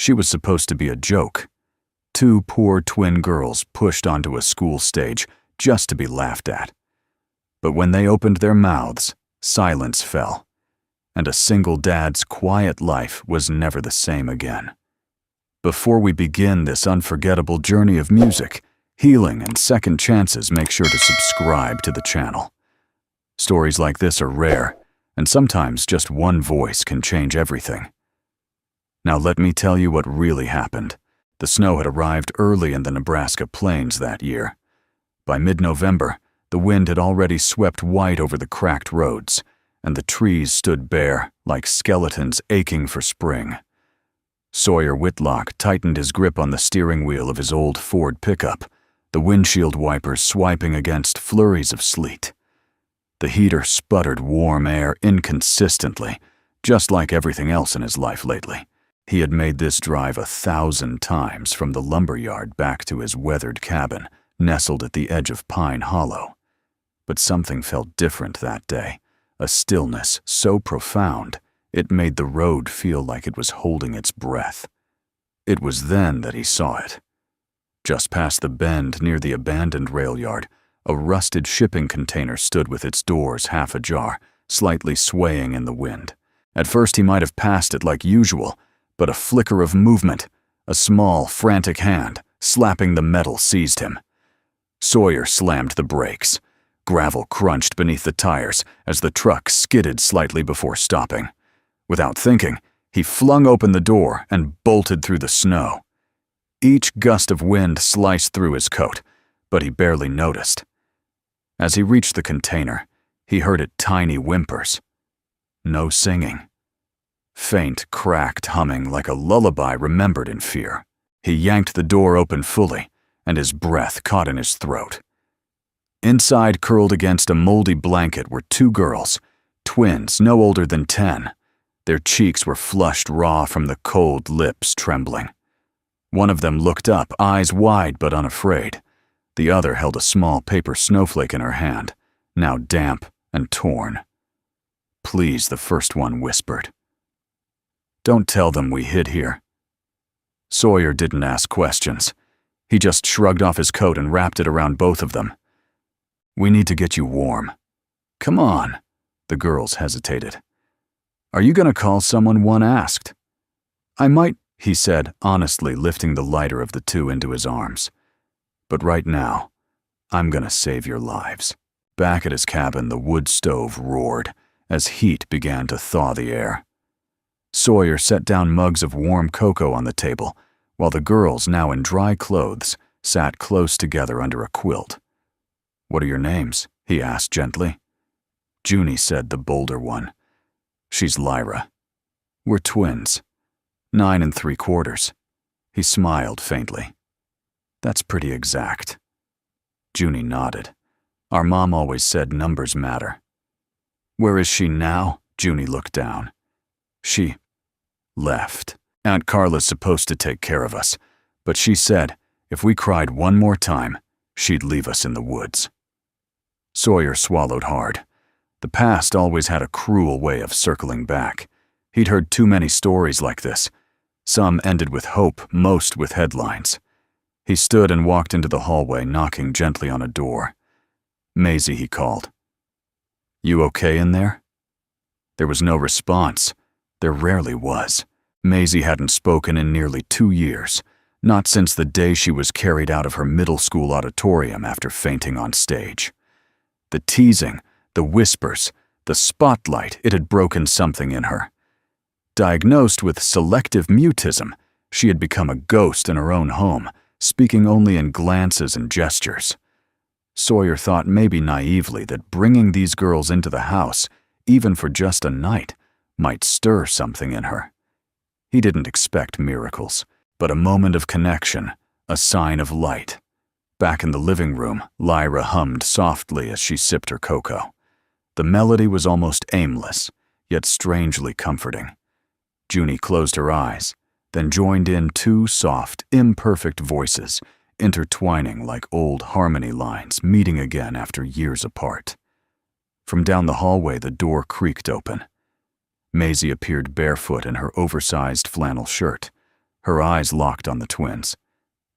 She was supposed to be a joke. Two poor twin girls pushed onto a school stage just to be laughed at. But when they opened their mouths, silence fell, and a single dad's quiet life was never the same again. Before we begin this unforgettable journey of music, healing, and second chances, make sure to subscribe to the channel. Stories like this are rare, and sometimes just one voice can change everything. Now let me tell you what really happened. The snow had arrived early in the Nebraska plains that year. By mid-November, the wind had already swept white over the cracked roads, and the trees stood bare, like skeletons aching for spring. Sawyer Whitlock tightened his grip on the steering wheel of his old Ford pickup, the windshield wipers swiping against flurries of sleet. The heater sputtered warm air inconsistently, just like everything else in his life lately. He had made this drive 1,000 times from the lumberyard back to his weathered cabin, nestled at the edge of Pine Hollow. But something felt different that day, a stillness so profound it made the road feel like it was holding its breath. It was then that he saw it. Just past the bend near the abandoned rail yard, a rusted shipping container stood with its doors half ajar, slightly swaying in the wind. At first he might have passed it like usual, but a flicker of movement, a small, frantic hand slapping the metal seized him. Sawyer slammed the brakes. Gravel crunched beneath the tires as the truck skidded slightly before stopping. Without thinking, he flung open the door and bolted through the snow. Each gust of wind sliced through his coat, but he barely noticed. As he reached the container, he heard it tiny whimpers. No singing. Faint, cracked humming like a lullaby remembered in fear. He yanked the door open fully, and his breath caught in his throat. Inside, curled against a moldy blanket, were two girls, twins no older than 10. Their cheeks were flushed raw from the cold lips trembling. One of them looked up, eyes wide but unafraid. The other held a small paper snowflake in her hand, now damp and torn. "Please," the first one whispered. "Don't tell them we hid here." Sawyer didn't ask questions. He just shrugged off his coat and wrapped it around both of them. "We need to get you warm." "Come on." The girls hesitated. "Are you going to call someone?" one asked. "I might," he said, honestly lifting the lighter of the two into his arms. "But right now, I'm going to save your lives." Back at his cabin, the wood stove roared as heat began to thaw the air. Sawyer set down mugs of warm cocoa on the table, while the girls, now in dry clothes, sat close together under a quilt. "What are your names?" he asked gently. Junie said, the bolder one. "She's Lyra. We're twins. 9 3/4. He smiled faintly. "That's pretty exact." Junie nodded. "Our mom always said numbers matter." "Where is she now?" Junie looked down. "She left. Aunt Carla's supposed to take care of us, but she said if we cried one more time, she'd leave us in the woods." Sawyer swallowed hard. The past always had a cruel way of circling back. He'd heard too many stories like this. Some ended with hope, most with headlines. He stood and walked into the hallway, knocking gently on a door. "Maisie," he called. "You okay in there?" There was no response. There rarely was. Maisie hadn't spoken in nearly 2 years, not since the day she was carried out of her middle school auditorium after fainting on stage. The teasing, the whispers, the spotlight, it had broken something in her. Diagnosed with selective mutism, she had become a ghost in her own home, speaking only in glances and gestures. Sawyer thought maybe naively that bringing these girls into the house, even for just a night, might stir something in her. He didn't expect miracles, but a moment of connection, a sign of light. Back in the living room, Lyra hummed softly as she sipped her cocoa. The melody was almost aimless, yet strangely comforting. Junie closed her eyes, then joined in 2 soft, imperfect voices, intertwining like old harmony lines meeting again after years apart. From down the hallway, the door creaked open. Maisie appeared barefoot in her oversized flannel shirt, her eyes locked on the twins.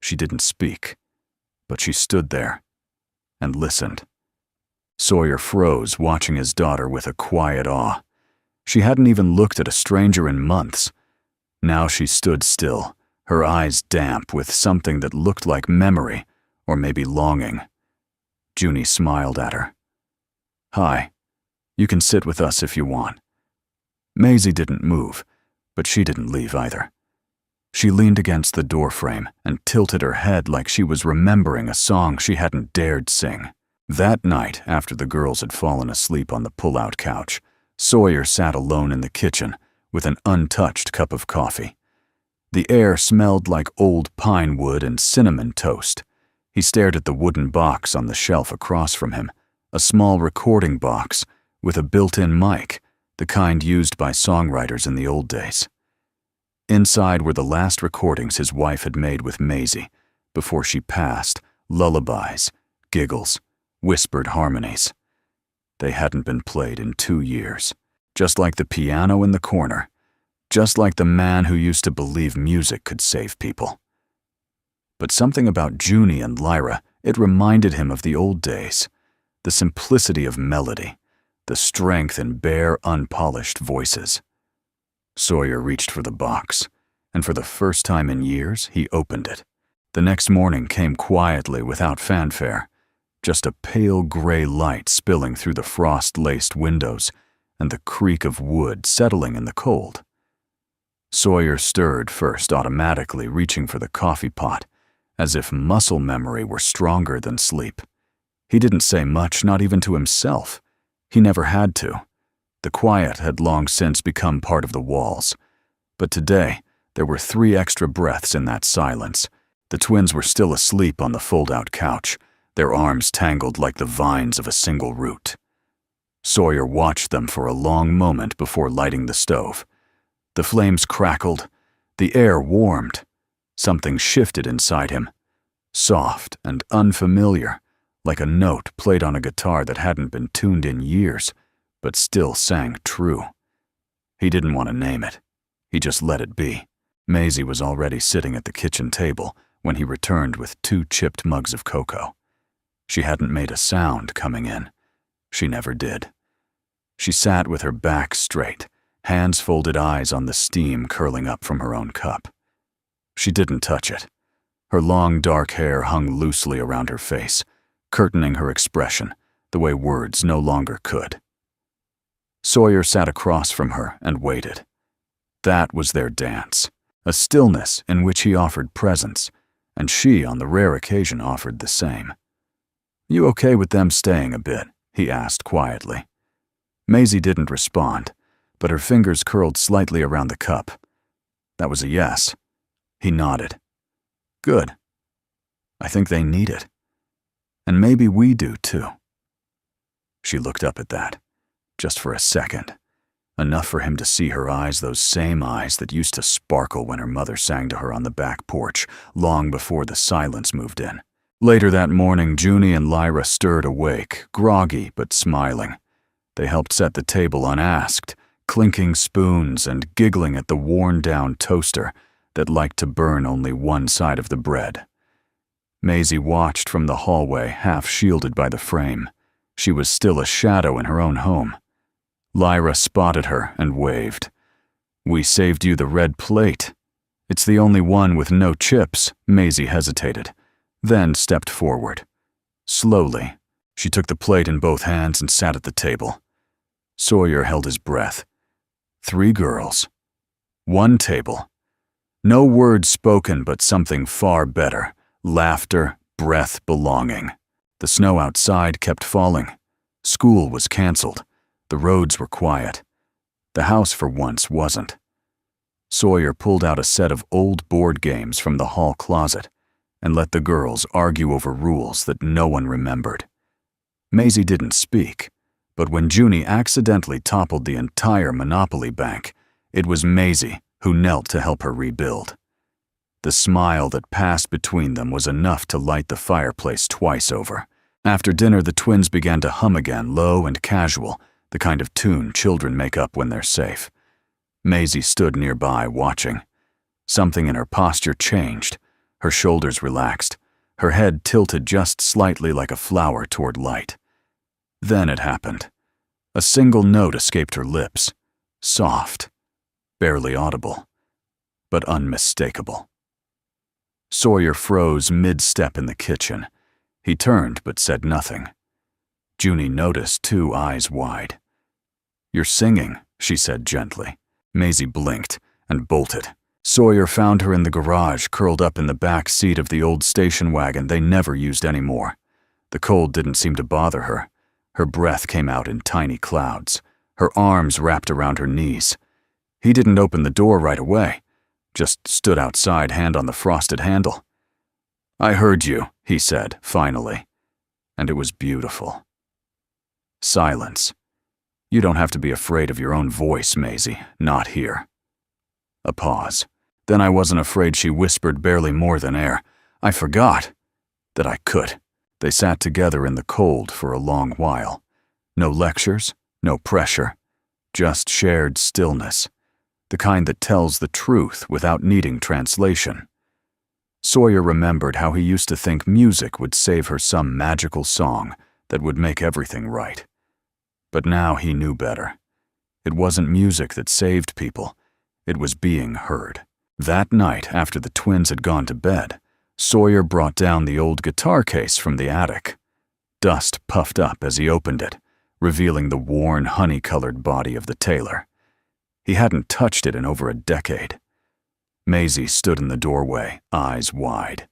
She didn't speak, but she stood there and listened. Sawyer froze, watching his daughter with a quiet awe. She hadn't even looked at a stranger in months. Now she stood still, her eyes damp with something that looked like memory, or maybe longing. Junie smiled at her. "Hi, you can sit with us if you want." Maisie didn't move, but she didn't leave either. She leaned against the doorframe and tilted her head like she was remembering a song she hadn't dared sing. That night, after the girls had fallen asleep on the pull-out couch, Sawyer sat alone in the kitchen with an untouched cup of coffee. The air smelled like old pine wood and cinnamon toast. He stared at the wooden box on the shelf across from him, a small recording box with a built-in mic, the kind used by songwriters in the old days. Inside were the last recordings his wife had made with Maisie before she passed, lullabies, giggles, whispered harmonies. They hadn't been played in 2 years, just like the piano in the corner, just like the man who used to believe music could save people. But something about Junie and Lyra, it reminded him of the old days, the simplicity of melody, the strength in bare, unpolished voices. Sawyer reached for the box, and for the first time in years, he opened it. The next morning came quietly without fanfare, just a pale gray light spilling through the frost-laced windows and the creak of wood settling in the cold. Sawyer stirred first, automatically reaching for the coffee pot, as if muscle memory were stronger than sleep. He didn't say much, not even to himself. He never had to. The quiet had long since become part of the walls. But today, there were 3 extra breaths in that silence. The twins were still asleep on the fold-out couch, their arms tangled like the vines of a single root. Sawyer watched them for a long moment before lighting the stove. The flames crackled, the air warmed. Something shifted inside him, soft and unfamiliar, like a note played on a guitar that hadn't been tuned in years, but still sang true. He didn't want to name it. He just let it be. Maisie was already sitting at the kitchen table when he returned with 2 chipped mugs of cocoa. She hadn't made a sound coming in. She never did. She sat with her back straight, hands folded, eyes on the steam curling up from her own cup. She didn't touch it. Her long dark hair hung loosely around her face, curtaining her expression the way words no longer could. Sawyer sat across from her and waited. That was their dance, a stillness in which he offered presence, and she, on the rare occasion, offered the same. "You okay with them staying a bit?" he asked quietly. Maisie didn't respond, but her fingers curled slightly around the cup. That was a yes. He nodded. "Good. I think they need it. And maybe we do, too." She looked up at that, just for a second, enough for him to see her eyes, those same eyes that used to sparkle when her mother sang to her on the back porch, long before the silence moved in. Later that morning, Junie and Lyra stirred awake, groggy but smiling. They helped set the table unasked, clinking spoons and giggling at the worn-down toaster that liked to burn only one side of the bread. Maisie watched from the hallway, half shielded by the frame. She was still a shadow in her own home. Lyra spotted her and waved. "We saved you the red plate." "It's the only one with no chips," Maisie hesitated, then stepped forward. Slowly, she took the plate in both hands and sat at the table. Sawyer held his breath. 3 girls. 1 table. No words spoken, but something far better. Laughter, breath, belonging. The snow outside kept falling. School was canceled. The roads were quiet. The house for once wasn't. Sawyer pulled out a set of old board games from the hall closet and let the girls argue over rules that no one remembered. Maisie didn't speak, but when Junie accidentally toppled the entire Monopoly bank, it was Maisie who knelt to help her rebuild. The smile that passed between them was enough to light the fireplace twice over. After dinner, the twins began to hum again, low and casual, the kind of tune children make up when they're safe. Maisie stood nearby, watching. Something in her posture changed. Her shoulders relaxed, her head tilted just slightly like a flower toward light. Then it happened. A single note escaped her lips, soft, barely audible, but unmistakable. Sawyer froze mid-step in the kitchen. He turned but said nothing. Junie noticed too, eyes wide. "You're singing," she said gently. Maisie blinked and bolted. Sawyer found her in the garage, curled up in the back seat of the old station wagon they never used anymore. The cold didn't seem to bother her. Her breath came out in tiny clouds, her arms wrapped around her knees. He didn't open the door right away, just stood outside, hand on the frosted handle. "I heard you," he said, finally, and it was beautiful. Silence. "You don't have to be afraid of your own voice, Maisie, not here." A pause. Then I wasn't afraid, she whispered, barely more than air. "I forgot that I could." They sat together in the cold for a long while. No lectures, no pressure, just shared stillness, the kind that tells the truth without needing translation. Sawyer remembered how he used to think music would save her some magical song that would make everything right. But now he knew better. It wasn't music that saved people, it was being heard. That night, after the twins had gone to bed, Sawyer brought down the old guitar case from the attic. Dust puffed up as he opened it, revealing the worn, honey-colored body of the Taylor. He hadn't touched it in over a decade. Maisie stood in the doorway, eyes wide.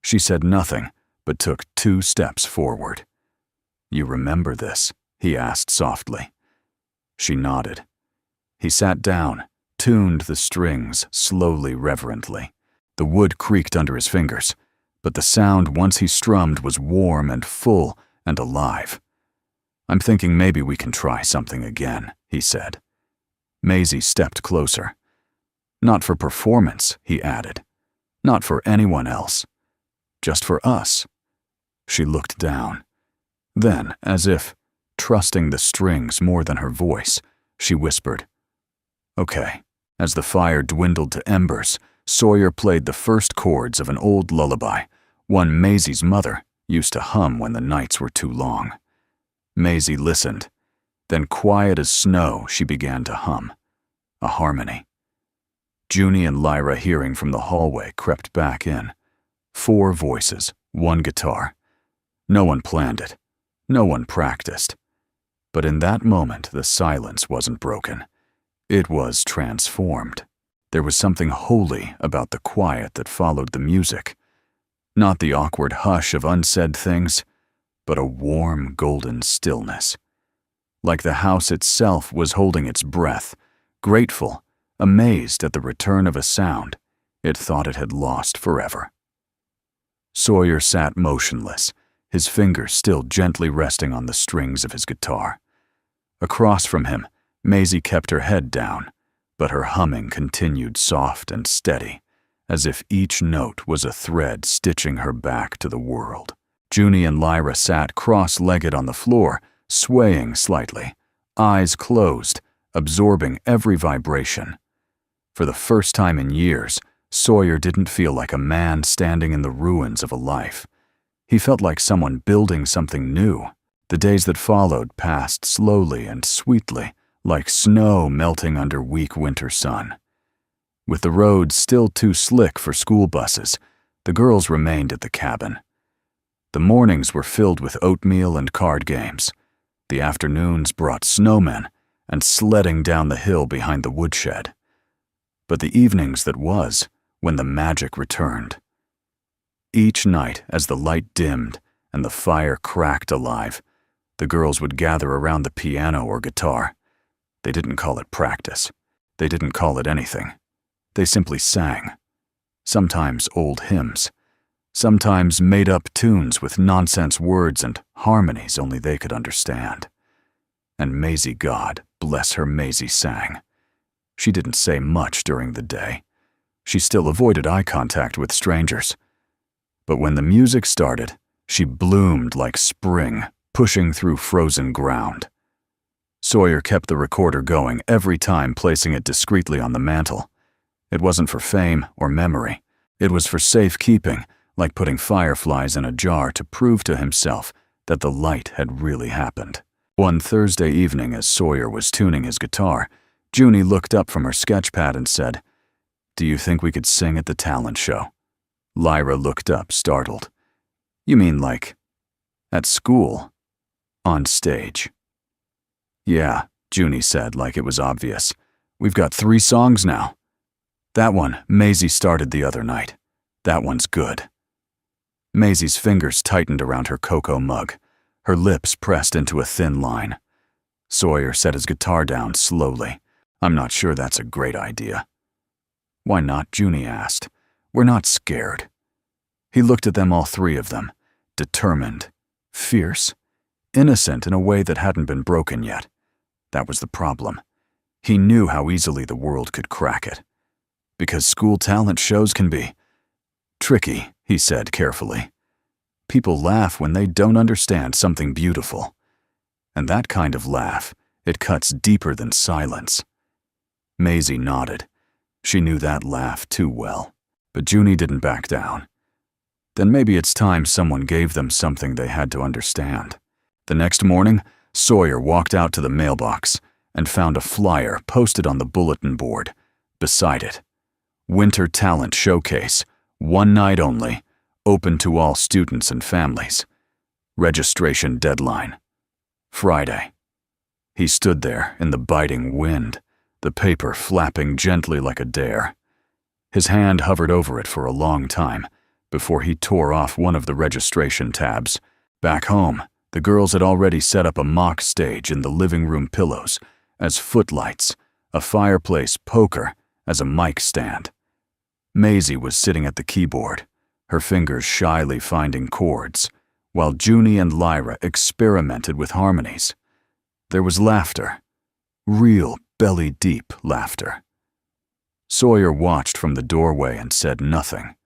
She said nothing, but took 2 steps forward. "You remember this?" he asked softly. She nodded. He sat down, tuned the strings slowly, reverently. The wood creaked under his fingers, but the sound once he strummed was warm and full and alive. "I'm thinking maybe we can try something again," he said. Maisie stepped closer. "Not for performance," he added. "Not for anyone else. Just for us." She looked down. Then, as if trusting the strings more than her voice, she whispered, "Okay." As the fire dwindled to embers, Sawyer played the first chords of an old lullaby, one Maisie's mother used to hum when the nights were too long. Maisie listened. Then, quiet as snow, she began to hum. A harmony. Junie and Lyra, hearing from the hallway, crept back in. 4 voices, 1 guitar. No one planned it. No one practiced. But in that moment, the silence wasn't broken. It was transformed. There was something holy about the quiet that followed the music. Not the awkward hush of unsaid things, but a warm, golden stillness. Like the house itself was holding its breath, grateful, amazed at the return of a sound it thought it had lost forever. Sawyer sat motionless, his fingers still gently resting on the strings of his guitar. Across from him, Maisie kept her head down, but her humming continued soft and steady, as if each note was a thread stitching her back to the world. Junie and Lyra sat cross-legged on the floor, swaying slightly, eyes closed, absorbing every vibration. For the first time in years, Sawyer didn't feel like a man standing in the ruins of a life. He felt like someone building something new. The days that followed passed slowly and sweetly, like snow melting under weak winter sun. With the roads still too slick for school buses, the girls remained at the cabin. The mornings were filled with oatmeal and card games. The afternoons brought snowmen and sledding down the hill behind the woodshed. But the evenings that was, when the magic returned. Each night, as the light dimmed and the fire cracked alive, the girls would gather around the piano or guitar. They didn't call it practice. They didn't call it anything. They simply sang. Sometimes old hymns. Sometimes made-up tunes with nonsense words and harmonies only they could understand. And Maisie, God bless her, Maisie sang. She didn't say much during the day. She still avoided eye contact with strangers. But when the music started, she bloomed like spring, pushing through frozen ground. Sawyer kept the recorder going every time, placing it discreetly on the mantel. It wasn't for fame or memory. It was for safekeeping, like putting fireflies in a jar to prove to himself that the light had really happened. One Thursday evening, as Sawyer was tuning his guitar, Junie looked up from her sketchpad and said, "Do you think we could sing at the talent show?" Lyra looked up, startled. "You mean like, at school? On stage?" "Yeah," Junie said, like it was obvious. "We've got 3 songs now. That one Maisie started the other night. That one's good." Maisie's fingers tightened around her cocoa mug. Her lips pressed into a thin line. Sawyer set his guitar down slowly. "I'm not sure that's a great idea." "Why not?" Junie asked. "We're not scared." He looked at them, all 3 of them, determined, fierce, innocent in a way that hadn't been broken yet. That was the problem. He knew how easily the world could crack it. Because school talent shows can be tricky, he said carefully. People laugh when they don't understand something beautiful. And that kind of laugh, it cuts deeper than silence. Maisie nodded. She knew that laugh too well. But Junie didn't back down. Then maybe it's time someone gave them something they had to understand. The next morning, Sawyer walked out to the mailbox and found a flyer posted on the bulletin board. Beside it, Winter Talent Showcase, 1 night only, open to all students and families. Registration deadline, Friday. He stood there in the biting wind, the paper flapping gently like a dare. His hand hovered over it for a long time before he tore off one of the registration tabs. Back home, the girls had already set up a mock stage in the living room pillows, as footlights, a fireplace poker as a mic stand. Maisie was sitting at the keyboard, her fingers shyly finding chords, while Junie and Lyra experimented with harmonies. There was laughter, real belly-deep laughter. Sawyer watched from the doorway and said nothing.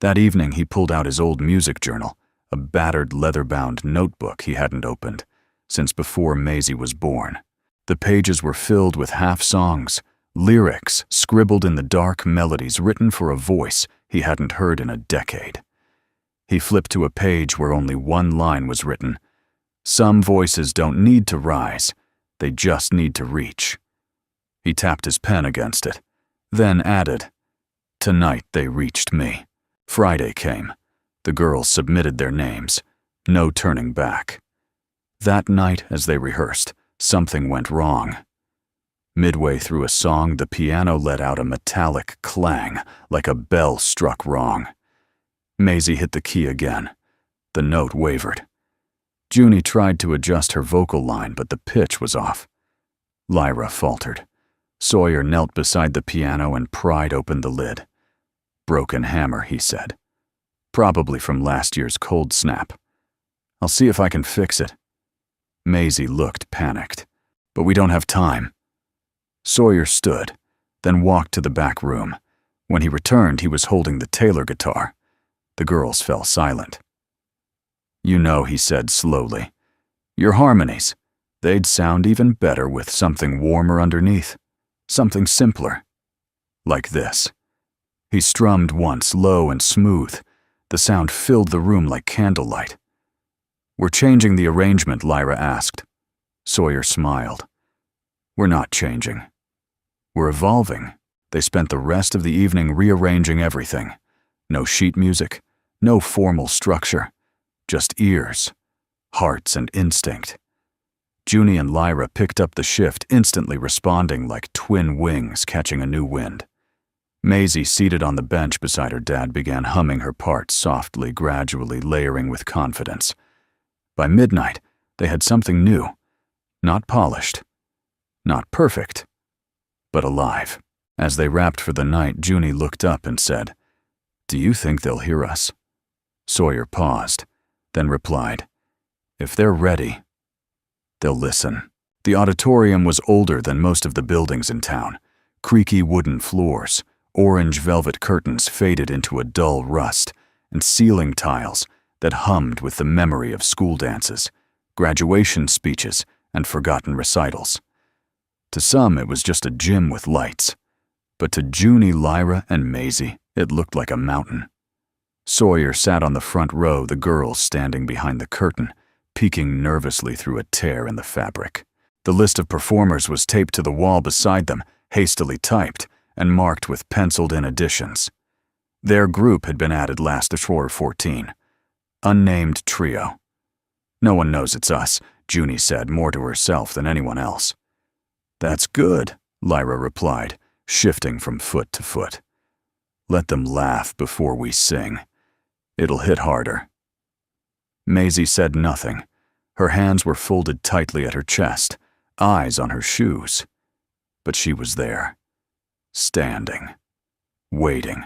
That evening he pulled out his old music journal, a battered leather-bound notebook he hadn't opened since before Maisie was born. The pages were filled with half-songs, lyrics scribbled in the dark melodies written for a voice he hadn't heard in a decade. He flipped to a page where only one line was written. "Some voices don't need to rise, they just need to reach." He tapped his pen against it, then added, "Tonight they reached me." Friday came. The girls submitted their names. No turning back. That night, as they rehearsed, something went wrong. Midway through a song, the piano let out a metallic clang, like a bell struck wrong. Maisie hit the key again. The note wavered. Junie tried to adjust her vocal line, but the pitch was off. Lyra faltered. Sawyer knelt beside the piano and pried open the lid. "Broken hammer," he said. "Probably from last year's cold snap. I'll see if I can fix it." Maisie looked panicked. "But we don't have time." Sawyer stood, then walked to the back room. When he returned, he was holding the Taylor guitar. The girls fell silent. "You know," he said slowly, "your harmonies, they'd sound even better with something warmer underneath, something simpler. Like this." He strummed once, low and smooth. The sound filled the room like candlelight. "We're changing the arrangement," Lyra asked. Sawyer smiled. "We're not changing. We're evolving." They spent the rest of the evening rearranging everything. No sheet music, no formal structure, just ears, hearts, and instinct. Junie and Lyra picked up the shift, instantly responding like twin wings catching a new wind. Maisie, seated on the bench beside her dad, began humming her part softly, gradually layering with confidence. By midnight, they had something new, not polished, not perfect, but alive. As they wrapped for the night, Junie looked up and said, "Do you think they'll hear us?" Sawyer paused, then replied, "If they're ready, they'll listen." The auditorium was older than most of the buildings in town. Creaky wooden floors, orange velvet curtains faded into a dull rust, and ceiling tiles that hummed with the memory of school dances, graduation speeches, and forgotten recitals. To some, it was just a gym with lights. But to Junie, Lyra, and Maisie, it looked like a mountain. Sawyer sat on the front row, the girls standing behind the curtain, peeking nervously through a tear in the fabric. The list of performers was taped to the wall beside them, hastily typed, and marked with penciled-in additions. Their group had been added last to 14. Unnamed trio. "No one knows it's us," Junie said, more to herself than anyone else. "That's good," Lyra replied, shifting from foot to foot. "Let them laugh before we sing. It'll hit harder." Maisie said nothing. Her hands were folded tightly at her chest, eyes on her shoes. But she was there, standing, waiting.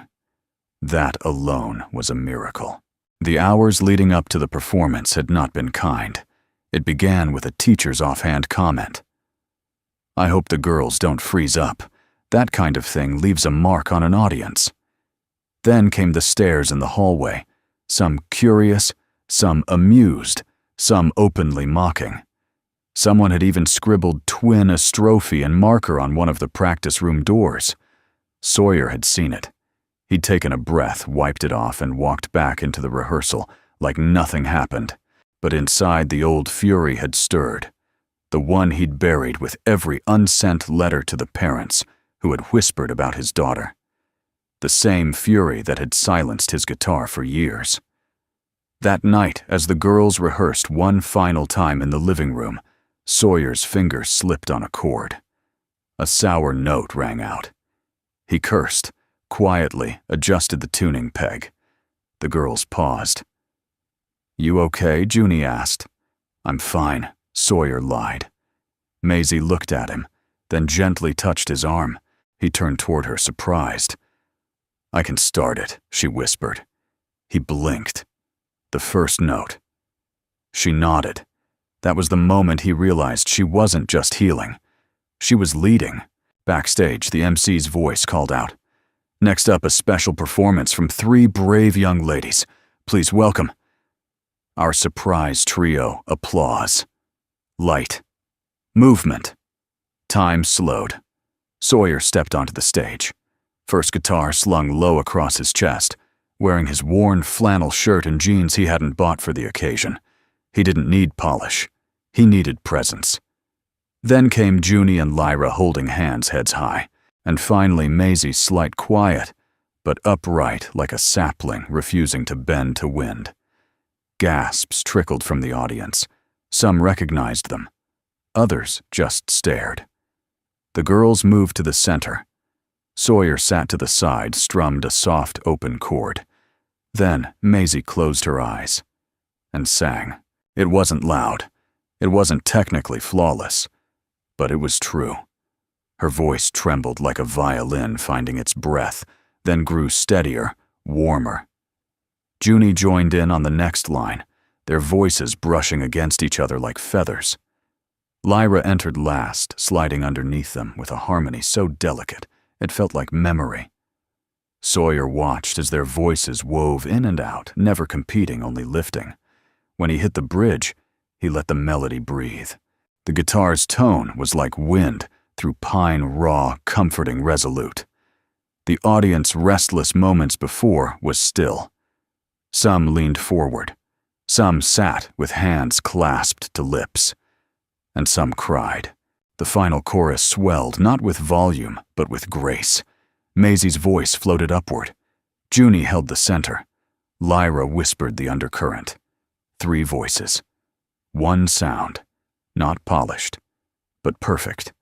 That alone was a miracle. The hours leading up to the performance had not been kind. It began with a teacher's offhand comment. "I hope the girls don't freeze up. That kind of thing leaves a mark on an audience." Then came the stares in the hallway, some curious, some amused, some openly mocking. Someone had even scribbled twin astrophe in marker on one of the practice room doors. Sawyer had seen it. He'd taken a breath, wiped it off, and walked back into the rehearsal like nothing happened. But inside, the old fury had stirred, the one he'd buried with every unsent letter to the parents who had whispered about his daughter. The same fury that had silenced his guitar for years. That night, as the girls rehearsed one final time in the living room, Sawyer's fingers slipped on a chord. A sour note rang out. He cursed, quietly adjusted the tuning peg. The girls paused. "You okay?" Junie asked. "I'm fine," Sawyer lied. Maisie looked at him, then gently touched his arm. He turned toward her, surprised. "I can start it," she whispered. He blinked. The first note. She nodded. That was the moment he realized she wasn't just healing. She was leading. Backstage, the MC's voice called out, "Next up, a special performance from 3 brave young ladies. Please welcome." Our surprise trio, applause. Light. Movement. Time slowed. Sawyer stepped onto the stage. First guitar slung low across his chest, wearing his worn flannel shirt and jeans he hadn't bought for the occasion. He didn't need polish. He needed presence. Then came Junie and Lyra holding hands, heads high, and finally Maisie, slight quiet, but upright like a sapling refusing to bend to wind. Gasps trickled from the audience. Some recognized them. Others just stared. The girls moved to the center. Sawyer sat to the side, strummed a soft, open chord. Then Maisie closed her eyes and sang. It wasn't loud. It wasn't technically flawless, but it was true. Her voice trembled like a violin finding its breath, then grew steadier, warmer. Junie joined in on the next line, their voices brushing against each other like feathers. Lyra entered last, sliding underneath them with a harmony so delicate it felt like memory. Sawyer watched as their voices wove in and out, never competing, only lifting. When he hit the bridge, he let the melody breathe. The guitar's tone was like wind through pine, raw, comforting, resolute. The audience, restless moments before, was still. Some leaned forward. Some sat with hands clasped to lips. And some cried. The final chorus swelled, not with volume, but with grace. Maisie's voice floated upward. Junie held the center. Lyra whispered the undercurrent. 3 voices. One sound. Not polished, but perfect.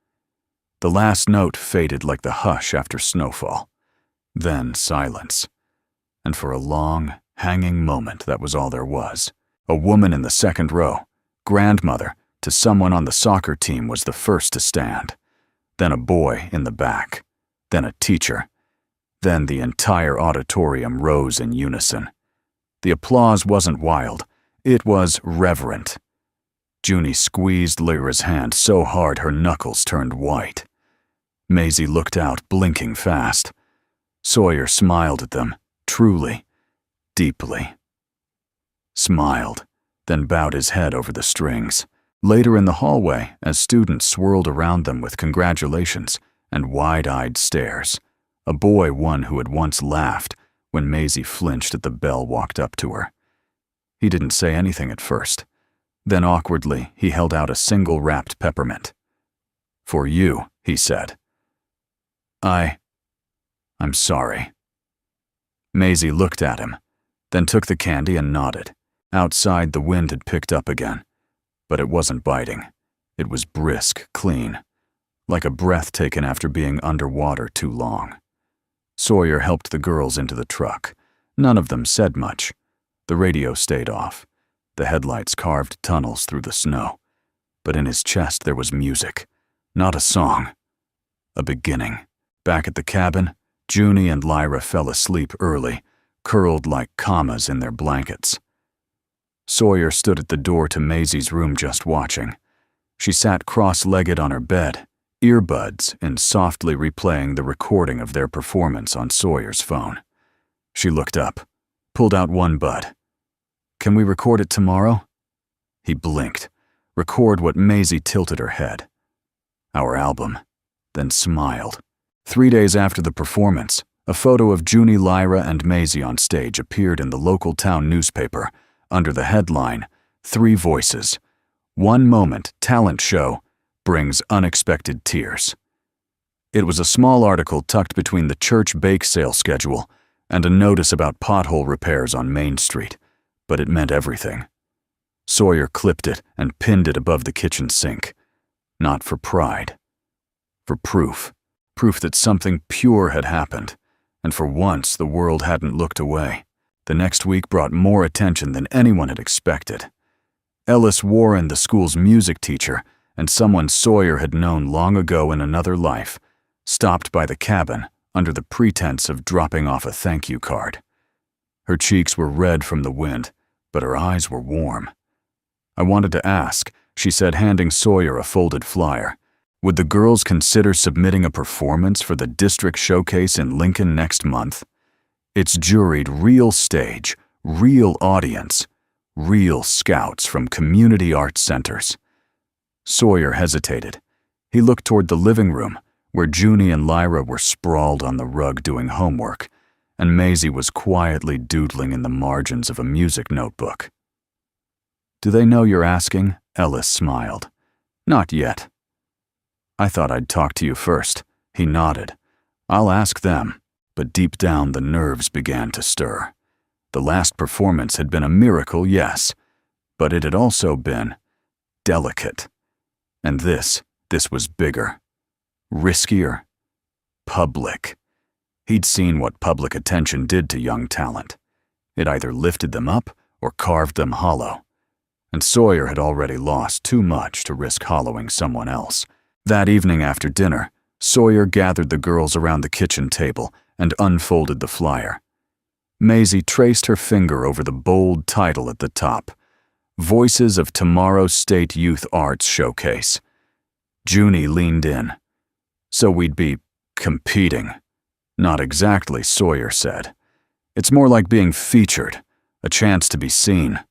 The last note faded like the hush after snowfall. Then silence. And for a long, hanging moment, that was all there was. A woman in the second row, grandmother to someone on the soccer team, was the first to stand. Then a boy in the back. Then a teacher. Then the entire auditorium rose in unison. The applause wasn't wild. It was reverent. Junie squeezed Lyra's hand so hard her knuckles turned white. Maisie looked out, blinking fast. Sawyer smiled at them, truly, deeply. Smiled, then bowed his head over the strings. Later in the hallway, as students swirled around them with congratulations and wide-eyed stares, A boy, one who had once laughed when Maisie flinched at the bell, walked up to her. He didn't say anything at first. Then awkwardly, he held out a single wrapped peppermint. "For you," he said. I'm sorry." Maisie looked at him, then took the candy and nodded. Outside, the wind had picked up again, but it wasn't biting. It was brisk, clean, like a breath taken after being underwater too long. Sawyer helped the girls into the truck. None of them said much. The radio stayed off. The headlights carved tunnels through the snow. But in his chest there was music. Not a song. A beginning. Back at the cabin, Junie and Lyra fell asleep early, curled like commas in their blankets. Sawyer stood at the door to Maisie's room just watching. She sat cross-legged on her bed, earbuds in softly replaying the recording of their performance on Sawyer's phone. She looked up, pulled out one bud. "Can we record it tomorrow?" He blinked. Record what? Maisie tilted her head. "Our album," then smiled. 3 days after the performance, a photo of Junie, Lyra, and Maisie on stage appeared in the local town newspaper under the headline, "3 Voices. One Moment Talent Show Brings Unexpected Tears." It was a small article tucked between the church bake sale schedule and a notice about pothole repairs on Main Street, but it meant everything. Sawyer clipped it and pinned it above the kitchen sink. Not for pride. For proof. Proof that something pure had happened, and for once the world hadn't looked away. The next week brought more attention than anyone had expected. Ellis Warren, the school's music teacher, and someone Sawyer had known long ago in another life, stopped by the cabin under the pretense of dropping off a thank you card. Her cheeks were red from the wind, but her eyes were warm. "I wanted to ask," she said, handing Sawyer a folded flyer. "Would the girls consider submitting a performance for the district showcase in Lincoln next month? It's juried real stage, real audience, real scouts from community arts centers." Sawyer hesitated. He looked toward the living room, where Junie and Lyra were sprawled on the rug doing homework, and Maisie was quietly doodling in the margins of a music notebook. "Do they know you're asking?" Ellis smiled. "Not yet." "I thought I'd talk to you first." He nodded. "I'll ask them." But deep down the nerves began to stir. The last performance had been a miracle, yes, but it had also been delicate. And this was bigger, riskier, public. He'd seen what public attention did to young talent. It either lifted them up or carved them hollow. And Sawyer had already lost too much to risk hollowing someone else. That evening after dinner, Sawyer gathered the girls around the kitchen table and unfolded the flyer. Maisie traced her finger over the bold title at the top, "Voices of Tomorrow's State Youth Arts Showcase." Junie leaned in. "So we'd be competing." "Not exactly," Sawyer said. "It's more like being featured, a chance to be seen."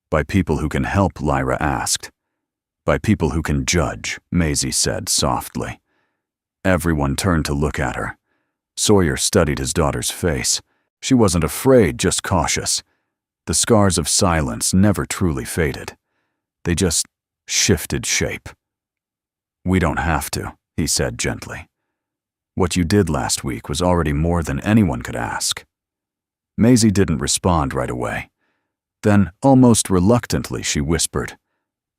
"By people who can help?" Lyra asked. "By people who can judge," Maisie said softly. Everyone turned to look at her. Sawyer studied his daughter's face. She wasn't afraid, just cautious. The scars of silence never truly faded. They just shifted shape. "We don't have to," he said gently. "What you did last week was already more than anyone could ask." Maisie didn't respond right away. Then, almost reluctantly, she whispered,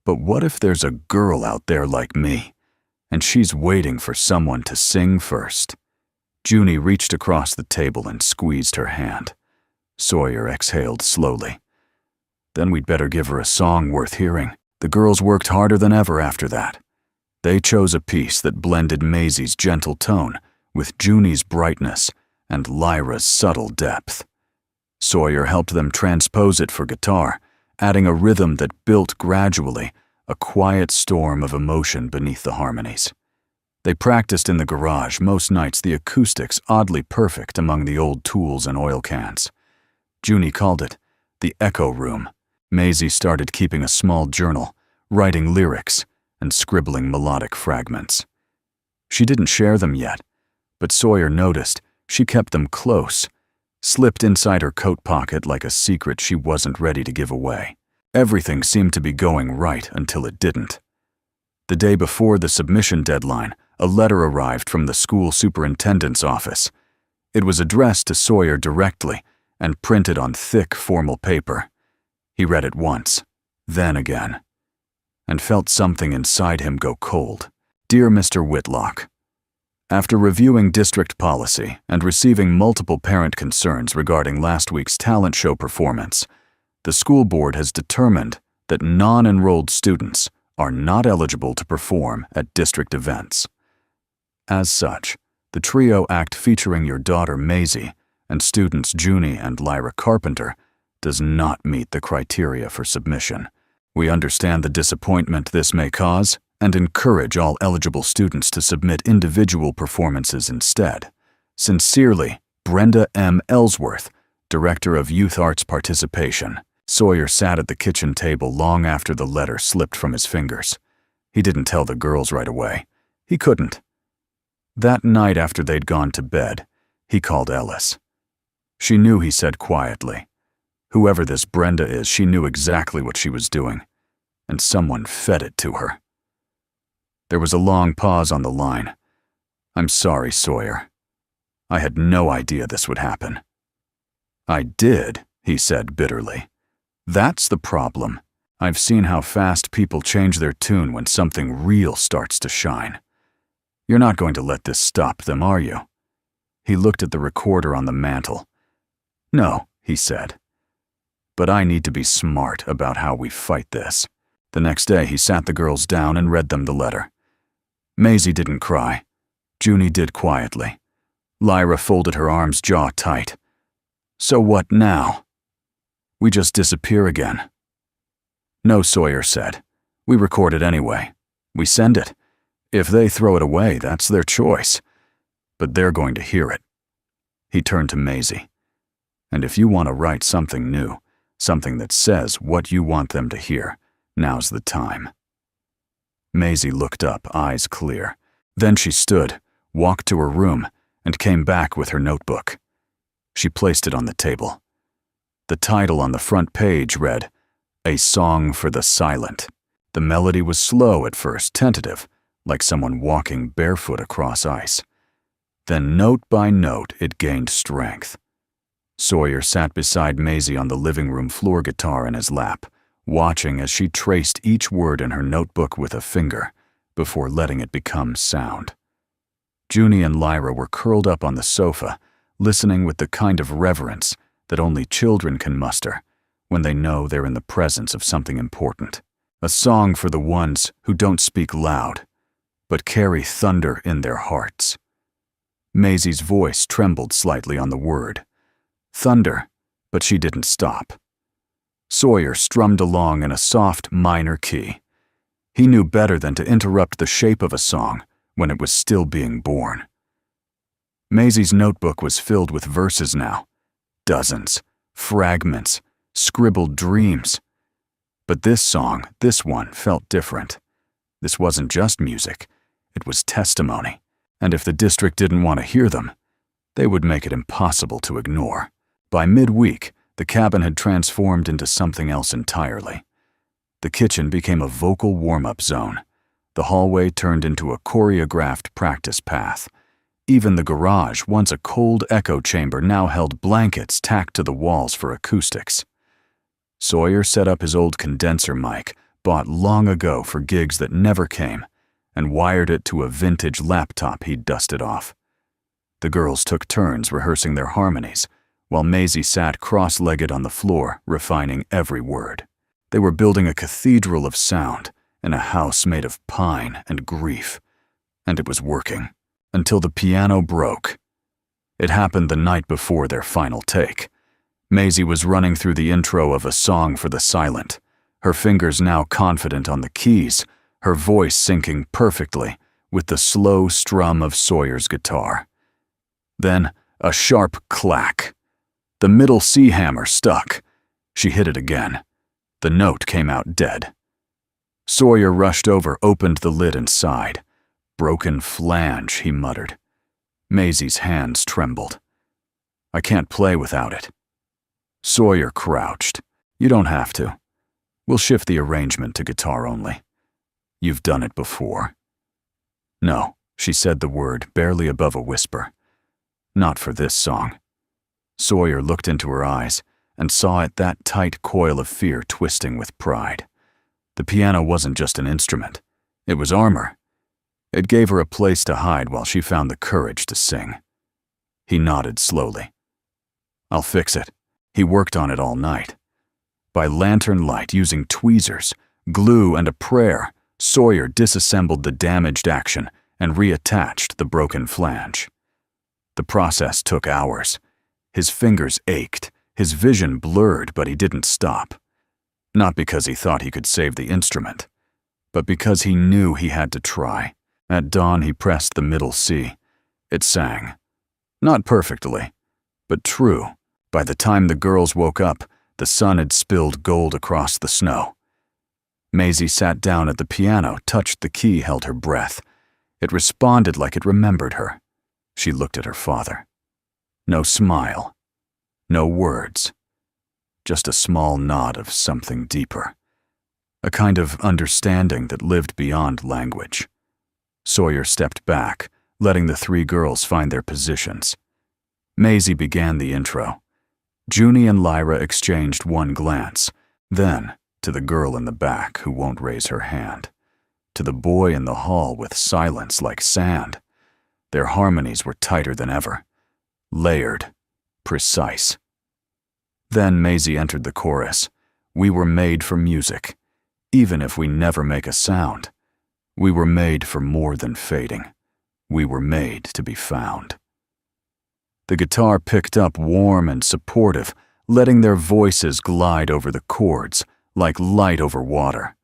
"But what if there's a girl out there like me, and she's waiting for someone to sing first?" Junie reached across the table and squeezed her hand. Sawyer exhaled slowly. "Then we'd better give her a song worth hearing." The girls worked harder than ever after that. They chose a piece that blended Maisie's gentle tone with Junie's brightness and Lyra's subtle depth. Sawyer helped them transpose it for guitar, adding a rhythm that built gradually, a quiet storm of emotion beneath the harmonies. They practiced in the garage, most nights the acoustics oddly perfect among the old tools and oil cans. Junie called it the echo room. Maisie started keeping a small journal, writing lyrics and scribbling melodic fragments. She didn't share them yet, But Sawyer noticed she kept them close, slipped inside her coat pocket like a secret she wasn't ready to give away. Everything seemed to be going right until it didn't. The day before the submission deadline, a letter arrived from the school superintendent's office. It was addressed to Sawyer directly and printed on thick, formal paper. He read it once, then again, and felt something inside him go cold. Dear Mr. Whitlock, after reviewing district policy and receiving multiple parent concerns regarding last week's talent show performance, the school board has determined that non-enrolled students are not eligible to perform at district events. As such, the trio act featuring your daughter Maisie and students Junie and Lyra Carpenter does not meet the criteria for submission. We understand the disappointment this may cause and encourage all eligible students to submit individual performances instead. Sincerely, Brenda M. Ellsworth, Director of Youth Arts Participation. Sawyer sat at the kitchen table long after the letter slipped from his fingers. He didn't tell the girls right away. He couldn't. That night after they'd gone to bed, he called Ellis. She knew he said quietly. Whoever this Brenda is, she knew exactly what she was doing, and someone fed it to her. There was a long pause on the line. I'm sorry, Sawyer. I had no idea this would happen. I did, he said bitterly. That's the problem. I've seen how fast people change their tune when something real starts to shine. You're not going to let this stop them, are you? He looked at the recorder on the mantel. No, he said. But I need to be smart about how we fight this. The next day, he sat the girls down and read them the letter. Maisie didn't cry. Junie did quietly. Lyra folded her arms jaw tight. So what now? We just disappear again. No, Sawyer said. We record it anyway. We send it. If they throw it away, that's their choice. But they're going to hear it. He turned to Maisie. And if you want to write something new, something that says what you want them to hear, now's the time. Maisie looked up, eyes clear. Then she stood, walked to her room, and came back with her notebook. She placed it on the table. The title on the front page read, A Song for the Silent. The melody was slow at first, tentative, like someone walking barefoot across ice. Then note by note, it gained strength. Sawyer sat beside Maisie on the living room floor, guitar in his lap, watching as she traced each word in her notebook with a finger before letting it become sound. Junie and Lyra were curled up on the sofa, listening with the kind of reverence that only children can muster when they know they're in the presence of something important. A song for the ones who don't speak loud, but carry thunder in their hearts. Maisie's voice trembled slightly on the word. Thunder, but she didn't stop. Sawyer strummed along in a soft minor key. He knew better than to interrupt the shape of a song when it was still being born. Maisie's notebook was filled with verses now. Dozens, fragments, scribbled dreams. But this song, this one, felt different. This wasn't just music, it was testimony. And if the district didn't want to hear them, they would make it impossible to ignore. By midweek, the cabin had transformed into something else entirely. The kitchen became a vocal warm-up zone. The hallway turned into a choreographed practice path. Even the garage, once a cold echo chamber, now held blankets tacked to the walls for acoustics. Sawyer set up his old condenser mic, bought long ago for gigs that never came, and wired it to a vintage laptop he'd dusted off. The girls took turns rehearsing their harmonies, while Maisie sat cross-legged on the floor, refining every word. They were building a cathedral of sound in a house made of pine and grief, and it was working. Until the piano broke. It happened the night before their final take. Maisie was running through the intro of A Song for the Silent, her fingers now confident on the keys, her voice syncing perfectly with the slow strum of Sawyer's guitar. Then, a sharp clack. The middle C hammer stuck. She hit it again. The note came out dead. Sawyer rushed over, opened the lid, and sighed. Broken flange, he muttered. Maisie's hands trembled. "I can't play without it." Sawyer crouched. "You don't have to. We'll shift the arrangement to guitar only. You've done it before." "No," she said the word barely above a whisper. "Not for this song." Sawyer looked into her eyes and saw at that tight coil of fear twisting with pride. The piano wasn't just an instrument. It was armor. It gave her a place to hide while she found the courage to sing. He nodded slowly. "I'll fix it." He worked on it all night. By lantern light, using tweezers, glue, and a prayer, Sawyer disassembled the damaged action and reattached the broken flange. The process took hours. His fingers ached, his vision blurred, but he didn't stop. Not because he thought he could save the instrument, but because he knew he had to try. At dawn, he pressed the middle C. It sang. Not perfectly, but true. By the time the girls woke up, the sun had spilled gold across the snow. Maisie sat down at the piano, touched the key, held her breath. It responded like it remembered her. She looked at her father. No smile. No words. Just a small nod of something deeper. A kind of understanding that lived beyond language. Sawyer stepped back, letting the three girls find their positions. Maisie began the intro. Junie and Lyra exchanged one glance, then to the girl in the back who won't raise her hand, to the boy in the hall with silence like sand. Their harmonies were tighter than ever, layered, precise. Then Maisie entered the chorus. "We were made for music, even if we never make a sound. We were made for more than fading. We were made to be found." The guitar picked up warm and supportive, letting their voices glide over the chords like light over water.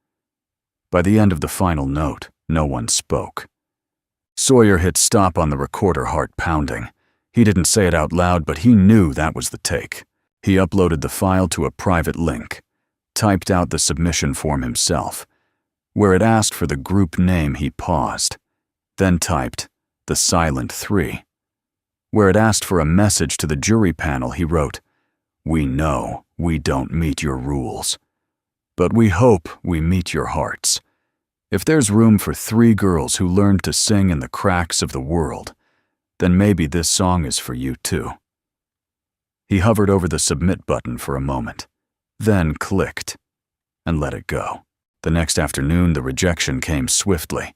By the end of the final note, no one spoke. Sawyer hit stop on the recorder, heart pounding. He didn't say it out loud, but he knew that was the take. He uploaded the file to a private link, typed out the submission form himself. Where it asked for the group name, he paused, then typed the silent three. Where it asked for a message to the jury panel, he wrote, "We know we don't meet your rules, but we hope we meet your hearts. If there's room for three girls who learned to sing in the cracks of the world, then maybe this song is for you too." He hovered over the submit button for a moment, then clicked and let it go. The next afternoon, the rejection came swiftly,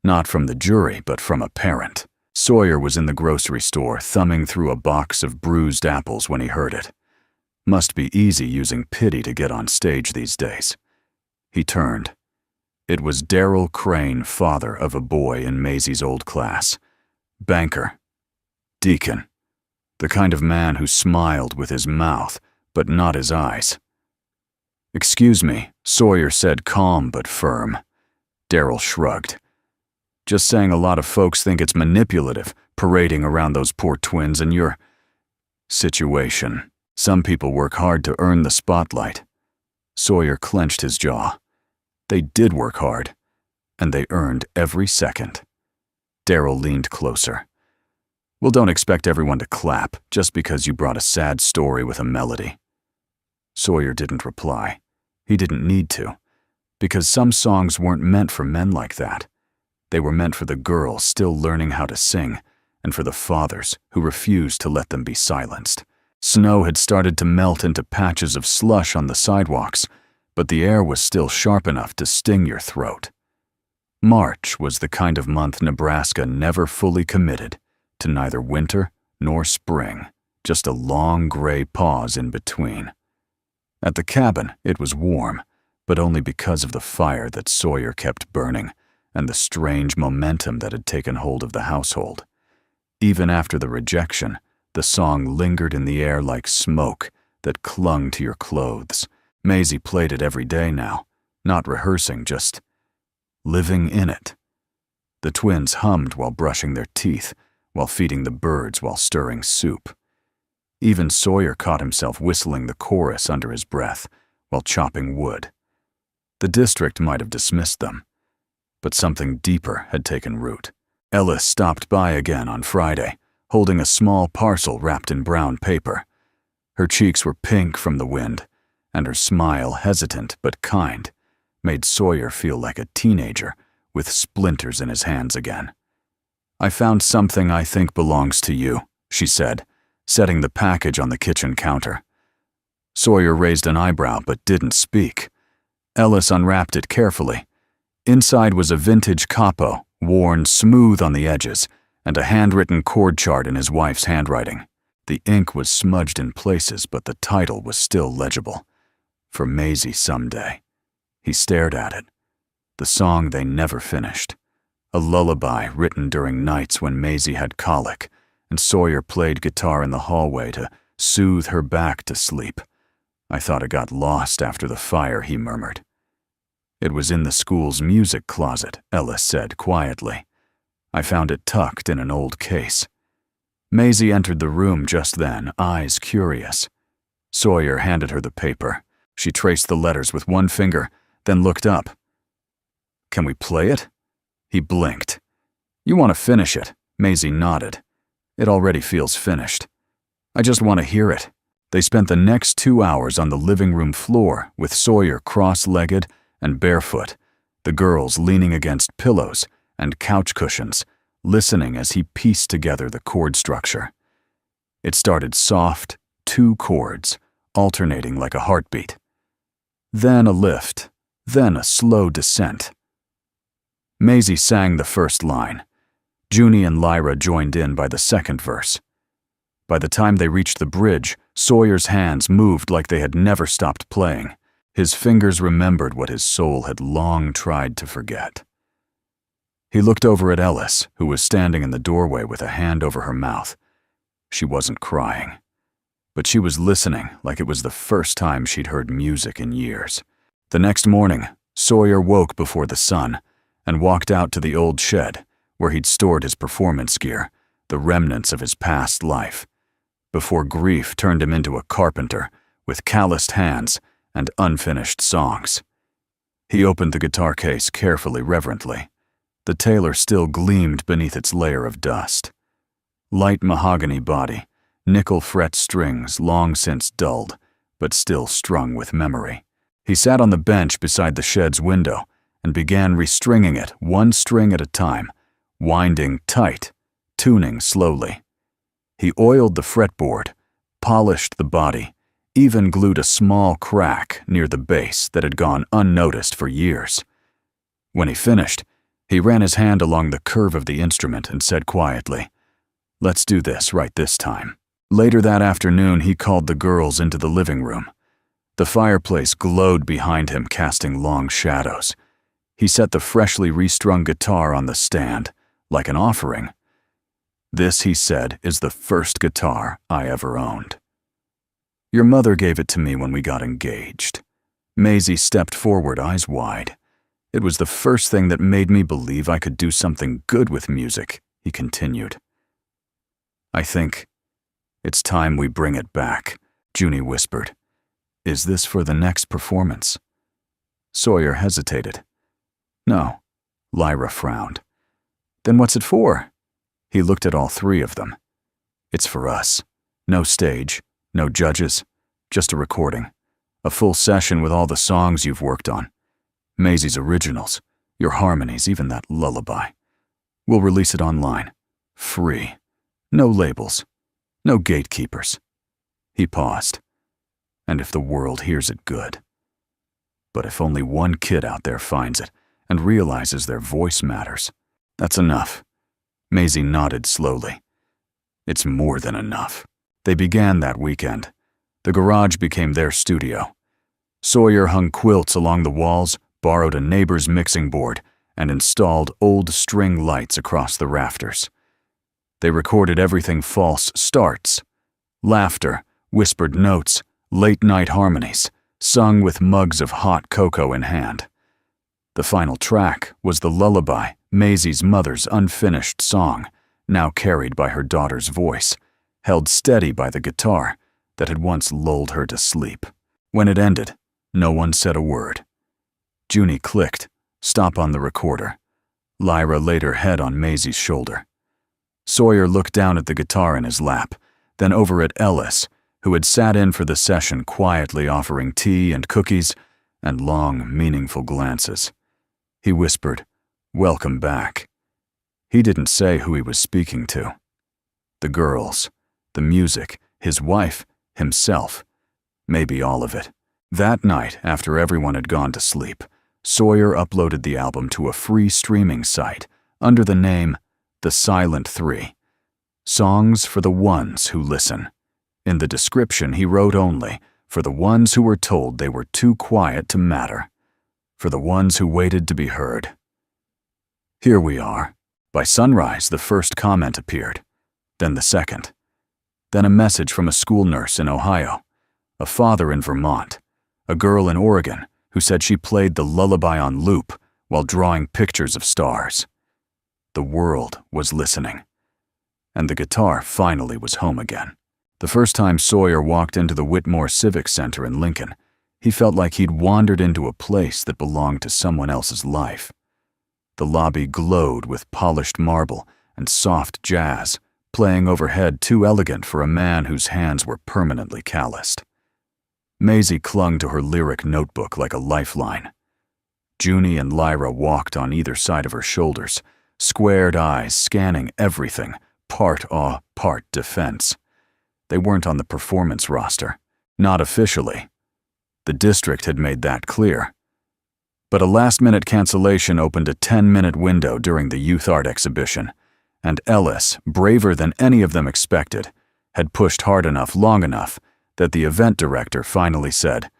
not from the jury, but from a parent. Sawyer was in the grocery store, thumbing through a box of bruised apples when he heard it. Must be easy using pity to get on stage these days. He turned. It was Darryl Crane, father of a boy in Maisie's old class. Banker. Deacon. The kind of man who smiled with his mouth, but not his eyes. "Excuse me," Sawyer said, calm but firm. Darryl shrugged. "Just saying, a lot of folks think it's manipulative, parading around those poor twins in your situation. Some people work hard to earn the spotlight." Sawyer clenched his jaw. They did work hard, and they earned every second. Darryl leaned closer. "Well, don't expect everyone to clap just because you brought a sad story with a melody." Sawyer didn't reply. He didn't need to, because some songs weren't meant for men like that. They were meant for the girls still learning how to sing, and for the fathers who refused to let them be silenced. Snow had started to melt into patches of slush on the sidewalks, but the air was still sharp enough to sting your throat. March was the kind of month Nebraska never fully committed to neither winter nor spring, just a long gray pause in between. At the cabin, it was warm, but only because of the fire that Sawyer kept burning and the strange momentum that had taken hold of the household. Even after the rejection, the song lingered in the air like smoke that clung to your clothes. Maisie played it every day now, not rehearsing, just living in it. The twins hummed while brushing their teeth, while feeding the birds, while stirring soup. Even Sawyer caught himself whistling the chorus under his breath while chopping wood. The district might have dismissed them, but something deeper had taken root. Ellis stopped by again on Friday, holding a small parcel wrapped in brown paper. Her cheeks were pink from the wind, and her smile, hesitant but kind, made Sawyer feel like a teenager with splinters in his hands again. "I found something I think belongs to you," she said, setting the package on the kitchen counter. Sawyer raised an eyebrow but didn't speak. Ellis unwrapped it carefully. Inside was a vintage capo, worn smooth on the edges, and a handwritten chord chart in his wife's handwriting. The ink was smudged in places, but the title was still legible. "For Maisie Someday." He stared at it. The song they never finished. A lullaby written during nights when Maisie had colic, and Sawyer played guitar in the hallway to soothe her back to sleep. "I thought it got lost after the fire," he murmured. "It was in the school's music closet," Ellis said quietly. "I found it tucked in an old case." Maisie entered the room just then, eyes curious. Sawyer handed her the paper. She traced the letters with one finger, then looked up. "Can we play it?" He blinked. "You want to finish it?" Maisie nodded. "It already feels finished. I just want to hear it." They spent the next 2 hours on the living room floor with Sawyer cross-legged and barefoot, the girls leaning against pillows and couch cushions, listening as he pieced together the chord structure. It started soft, 2 chords, alternating like a heartbeat. Then a lift, then a slow descent. Maisie sang the first line. Junie and Lyra joined in by the second verse. By the time they reached the bridge, Sawyer's hands moved like they had never stopped playing. His fingers remembered what his soul had long tried to forget. He looked over at Ellis, who was standing in the doorway with a hand over her mouth. She wasn't crying, but she was listening like it was the first time she'd heard music in years. The next morning, Sawyer woke before the sun and walked out to the old shed where he'd stored his performance gear, the remnants of his past life, before grief turned him into a carpenter with calloused hands and unfinished songs. He opened the guitar case carefully, reverently. The Taylor still gleamed beneath its layer of dust. Light mahogany body, nickel fret strings long since dulled, but still strung with memory. He sat on the bench beside the shed's window and began restringing it 1 string at a time, winding tight, tuning slowly. He oiled the fretboard, polished the body, even glued a small crack near the bass that had gone unnoticed for years. When he finished, he ran his hand along the curve of the instrument and said quietly, "Let's do this right this time." Later that afternoon, he called the girls into the living room. The fireplace glowed behind him, casting long shadows. He set the freshly restrung guitar on the stand, like an offering. "This," he said, "is the first guitar I ever owned. Your mother gave it to me when we got engaged." Maisie stepped forward, eyes wide. "It was the first thing that made me believe I could do something good with music," he continued. "I think it's time we bring it back," Junie whispered. "Is this for the next performance?" Sawyer hesitated. "No," Lyra frowned. "Then what's it for?" He looked at all 3 of them. "It's for us. No stage, no judges, just a recording. A full session with all the songs you've worked on. Maisie's originals, your harmonies, even that lullaby. We'll release it online. Free. No labels. No gatekeepers." He paused. "And if the world hears it, good. But if only one kid out there finds it and realizes their voice matters, that's enough." Maisie nodded slowly. "It's more than enough." They began that weekend. The garage became their studio. Sawyer hung quilts along the walls, borrowed a neighbor's mixing board, and installed old string lights across the rafters. They recorded everything: false starts, laughter, whispered notes, late-night harmonies, sung with mugs of hot cocoa in hand. The final track was the lullaby, Maisie's mother's unfinished song, now carried by her daughter's voice, held steady by the guitar that had once lulled her to sleep. When it ended, no one said a word. Junie clicked, "Stop on the recorder." Lyra laid her head on Maisie's shoulder. Sawyer looked down at the guitar in his lap, then over at Ellis, who had sat in for the session quietly offering tea and cookies and long, meaningful glances. He whispered, "Welcome back." He didn't say who he was speaking to. The girls, the music, his wife, himself, maybe all of it. That night, after everyone had gone to sleep, Sawyer uploaded the album to a free streaming site under the name The Silent Three. Songs for the ones who listen. In the description, he wrote only, "For the ones who were told they were too quiet to matter. For the ones who waited to be heard." Here we are. By sunrise, the first comment appeared, then the second. Then a message from a school nurse in Ohio, a father in Vermont, a girl in Oregon who said she played the lullaby on loop while drawing pictures of stars. The world was listening. And the guitar finally was home again. The first time Sawyer walked into the Whitmore Civic Center in Lincoln, he felt like he'd wandered into a place that belonged to someone else's life. The lobby glowed with polished marble and soft jazz, playing overhead too elegant for a man whose hands were permanently calloused. Maisie clung to her lyric notebook like a lifeline. Junie and Lyra walked on either side of her shoulders, squared eyes scanning everything, part awe, part defense. They weren't on the performance roster, not officially. The district had made that clear. But a last-minute cancellation opened a 10-minute window during the youth art exhibition, and Ellis, braver than any of them expected, had pushed hard enough long enough that the event director finally said,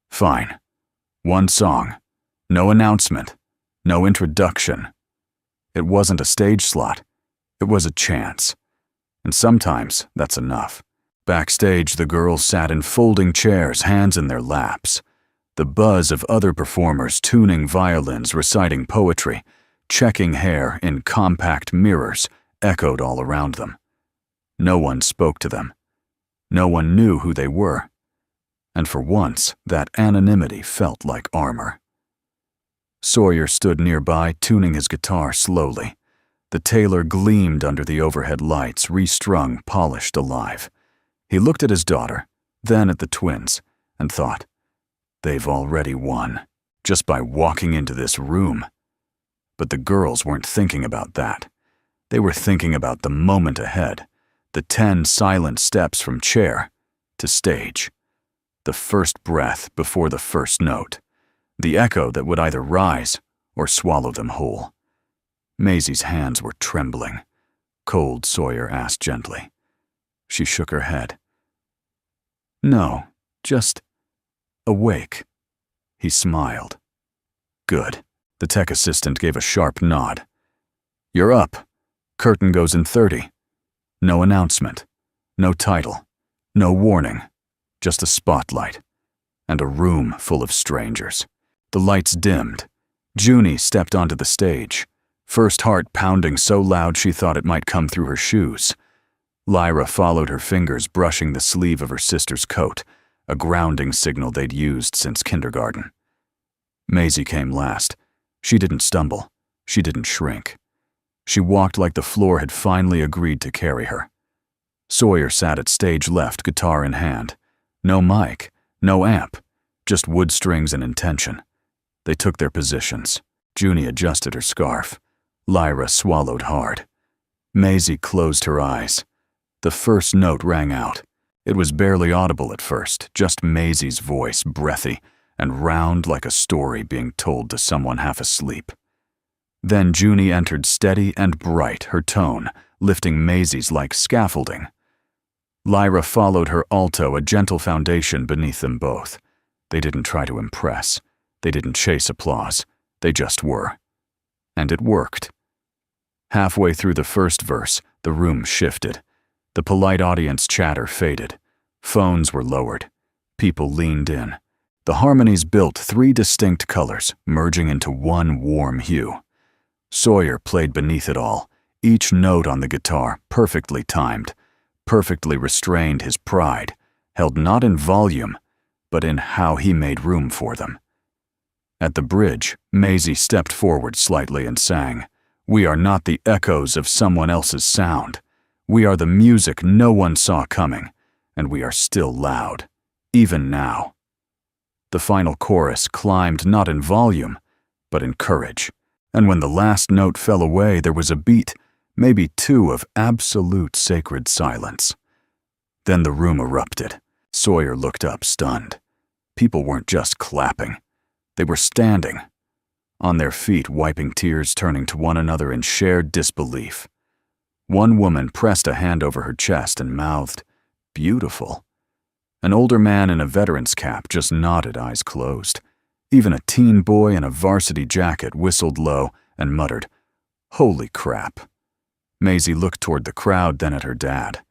"Fine. One song. No announcement. No introduction." It wasn't a stage slot. It was a chance. And sometimes that's enough. Backstage, the girls sat in folding chairs, hands in their laps. The buzz of other performers tuning violins, reciting poetry, checking hair in compact mirrors echoed all around them. No one spoke to them. No one knew who they were. And for once, that anonymity felt like armor. Sawyer stood nearby, tuning his guitar slowly. The Taylor gleamed under the overhead lights, restrung, polished, alive. He looked at his daughter, then at the twins, and thought, they've already won, just by walking into this room. But the girls weren't thinking about that. They were thinking about the moment ahead, the 10 silent steps from chair to stage, the first breath before the first note, the echo that would either rise or swallow them whole. Maisie's hands were trembling. Cold, Sawyer asked gently. She shook her head. "No, just awake." He smiled. "Good." The tech assistant gave a sharp nod. "You're up. Curtain goes in 30. No announcement. No title. No warning. Just a spotlight. And a room full of strangers." The lights dimmed. Junie stepped onto the stage, first heart pounding so loud she thought it might come through her shoes. Lyra followed, her fingers brushing the sleeve of her sister's coat, a grounding signal they'd used since kindergarten. Maisie came last. She didn't stumble. She didn't shrink. She walked like the floor had finally agreed to carry her. Sawyer sat at stage left, guitar in hand. No mic, no amp, just wood strings and intention. They took their positions. Junie adjusted her scarf. Lyra swallowed hard. Maisie closed her eyes. The first note rang out. It was barely audible at first, just Maisie's voice, breathy and round like a story being told to someone half asleep. Then Junie entered steady and bright, her tone lifting Maisie's like scaffolding. Lyra followed, her alto a gentle foundation beneath them both. They didn't try to impress. They didn't chase applause. They just were. And it worked. Halfway through the first verse, the room shifted. The polite audience chatter faded. Phones were lowered. People leaned in. The harmonies built 3 distinct colors, merging into one warm hue. Sawyer played beneath it all, each note on the guitar perfectly timed, perfectly restrained his pride, held not in volume, but in how he made room for them. At the bridge, Maisie stepped forward slightly and sang, We are not the echoes of someone else's sound. We are the music no one saw coming, and we are still loud, even now. The final chorus climbed not in volume, but in courage, and when the last note fell away, there was a beat, maybe two, of absolute sacred silence. Then the room erupted. Sawyer looked up, stunned. People weren't just clapping. They were standing, on their feet, wiping tears, turning to one another in shared disbelief. One woman pressed a hand over her chest and mouthed, "Beautiful." An older man in a veteran's cap just nodded, eyes closed. Even a teen boy in a varsity jacket whistled low and muttered, "Holy crap." Maisie looked toward the crowd, then at her dad.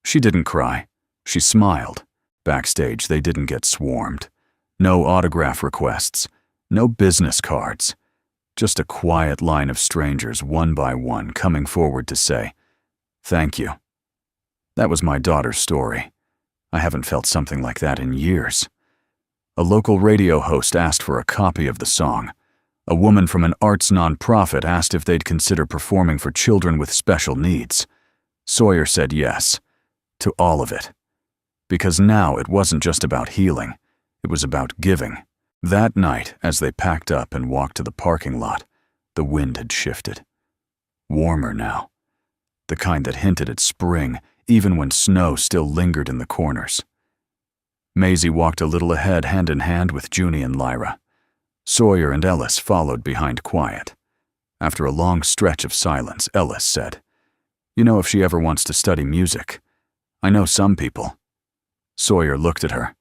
She didn't cry. She smiled. Backstage, they didn't get swarmed. No autograph requests. No business cards. Just a quiet line of strangers, one by one, coming forward to say, "Thank you." That was my daughter's story. I haven't felt something like that in years. A local radio host asked for a copy of the song. A woman from an arts nonprofit asked if they'd consider performing for children with special needs. Sawyer said yes, to all of it. Because now it wasn't just about healing, it was about giving. That night, as they packed up and walked to the parking lot, the wind had shifted. Warmer now. The kind that hinted at spring, even when snow still lingered in the corners. Maisie walked a little ahead, hand in hand with Junie and Lyra. Sawyer and Ellis followed behind, quiet. After a long stretch of silence, Ellis said, "You know, if she ever wants to study music, I know some people." Sawyer looked at her.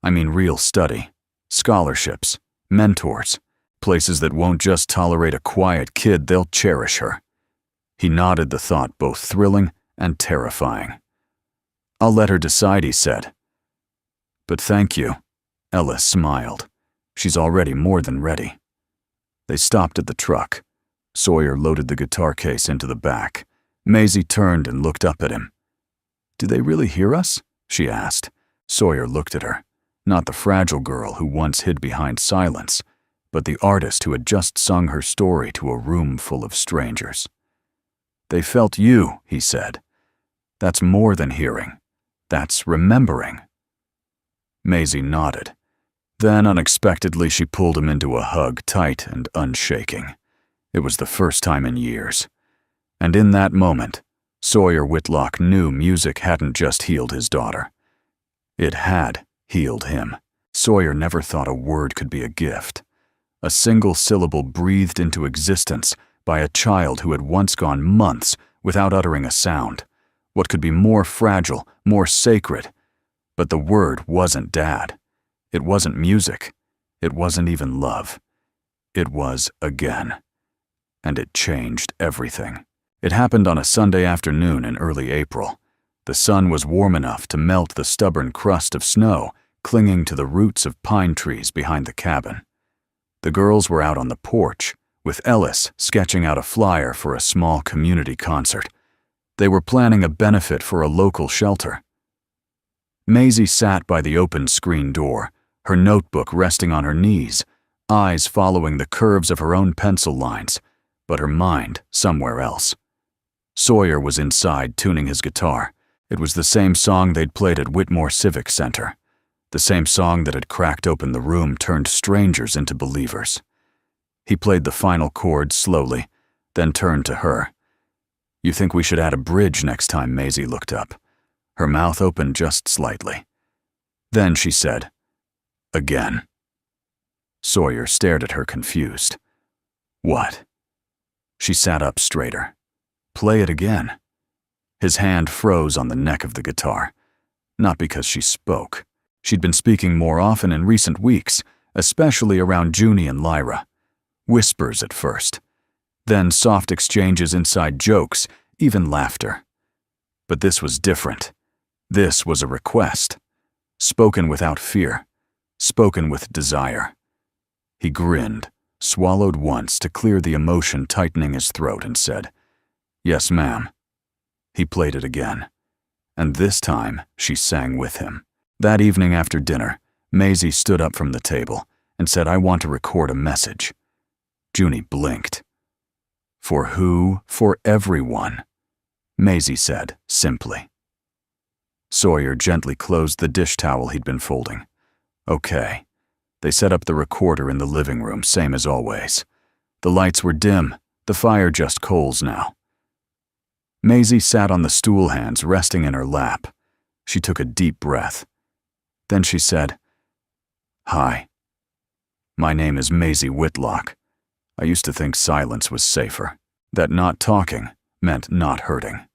"I mean real study. Scholarships, mentors, places that won't just tolerate a quiet kid, they'll cherish her." He nodded, the thought both thrilling and terrifying. "I'll let her decide," he said. "But thank you." Ellis smiled. "She's already more than ready." They stopped at the truck. Sawyer loaded the guitar case into the back. Maisie turned and looked up at him. "Do they really hear us?" she asked. Sawyer looked at her. Not the fragile girl who once hid behind silence, but the artist who had just sung her story to a room full of strangers. "They felt you," he said. "That's more than hearing. That's remembering." Maisie nodded. Then, unexpectedly, she pulled him into a hug, tight and unshaking. It was the first time in years. And in that moment, Sawyer Whitlock knew music hadn't just healed his daughter. It had healed him. Sawyer never thought a word could be a gift. A single syllable breathed into existence by a child who had once gone months without uttering a sound. What could be more fragile, more sacred? But the word wasn't dad. It wasn't music. It wasn't even love. It was again. And it changed everything. It happened on a Sunday afternoon in early April. The sun was warm enough to melt the stubborn crust of snow clinging to the roots of pine trees behind the cabin. The girls were out on the porch, with Ellis sketching out a flyer for a small community concert. They were planning a benefit for a local shelter. Maisie sat by the open screen door, her notebook resting on her knees, eyes following the curves of her own pencil lines, but her mind somewhere else. Sawyer was inside tuning his guitar. It was the same song they'd played at Whitmore Civic Center. The same song that had cracked open the room, turned strangers into believers. He played the final chord slowly, then turned to her. "You think we should add a bridge next time?" Maisie looked up. Her mouth opened just slightly. Then she said, "Again." Sawyer stared at her, confused. "What?" She sat up straighter. "Play it again." His hand froze on the neck of the guitar. Not because she spoke. She'd been speaking more often in recent weeks, especially around Junie and Lyra. Whispers at first. Then soft exchanges, inside jokes, even laughter. But this was different. This was a request. Spoken without fear. Spoken with desire. He grinned, swallowed once to clear the emotion tightening his throat, and said, "Yes, ma'am." He played it again. And this time, she sang with him. That evening after dinner, Maisie stood up from the table and said, "I want to record a message." Junie blinked. For who? For everyone, Maisie said, simply. Sawyer gently closed the dish towel he'd been folding. Okay. They set up the recorder in the living room, same as always. The lights were dim, the fire just coals now. Maisie sat on the stool hands resting in her lap. She took a deep breath. Then she said, "Hi. My name is Maisie Whitlock. I used to think silence was safer, that not talking meant not hurting.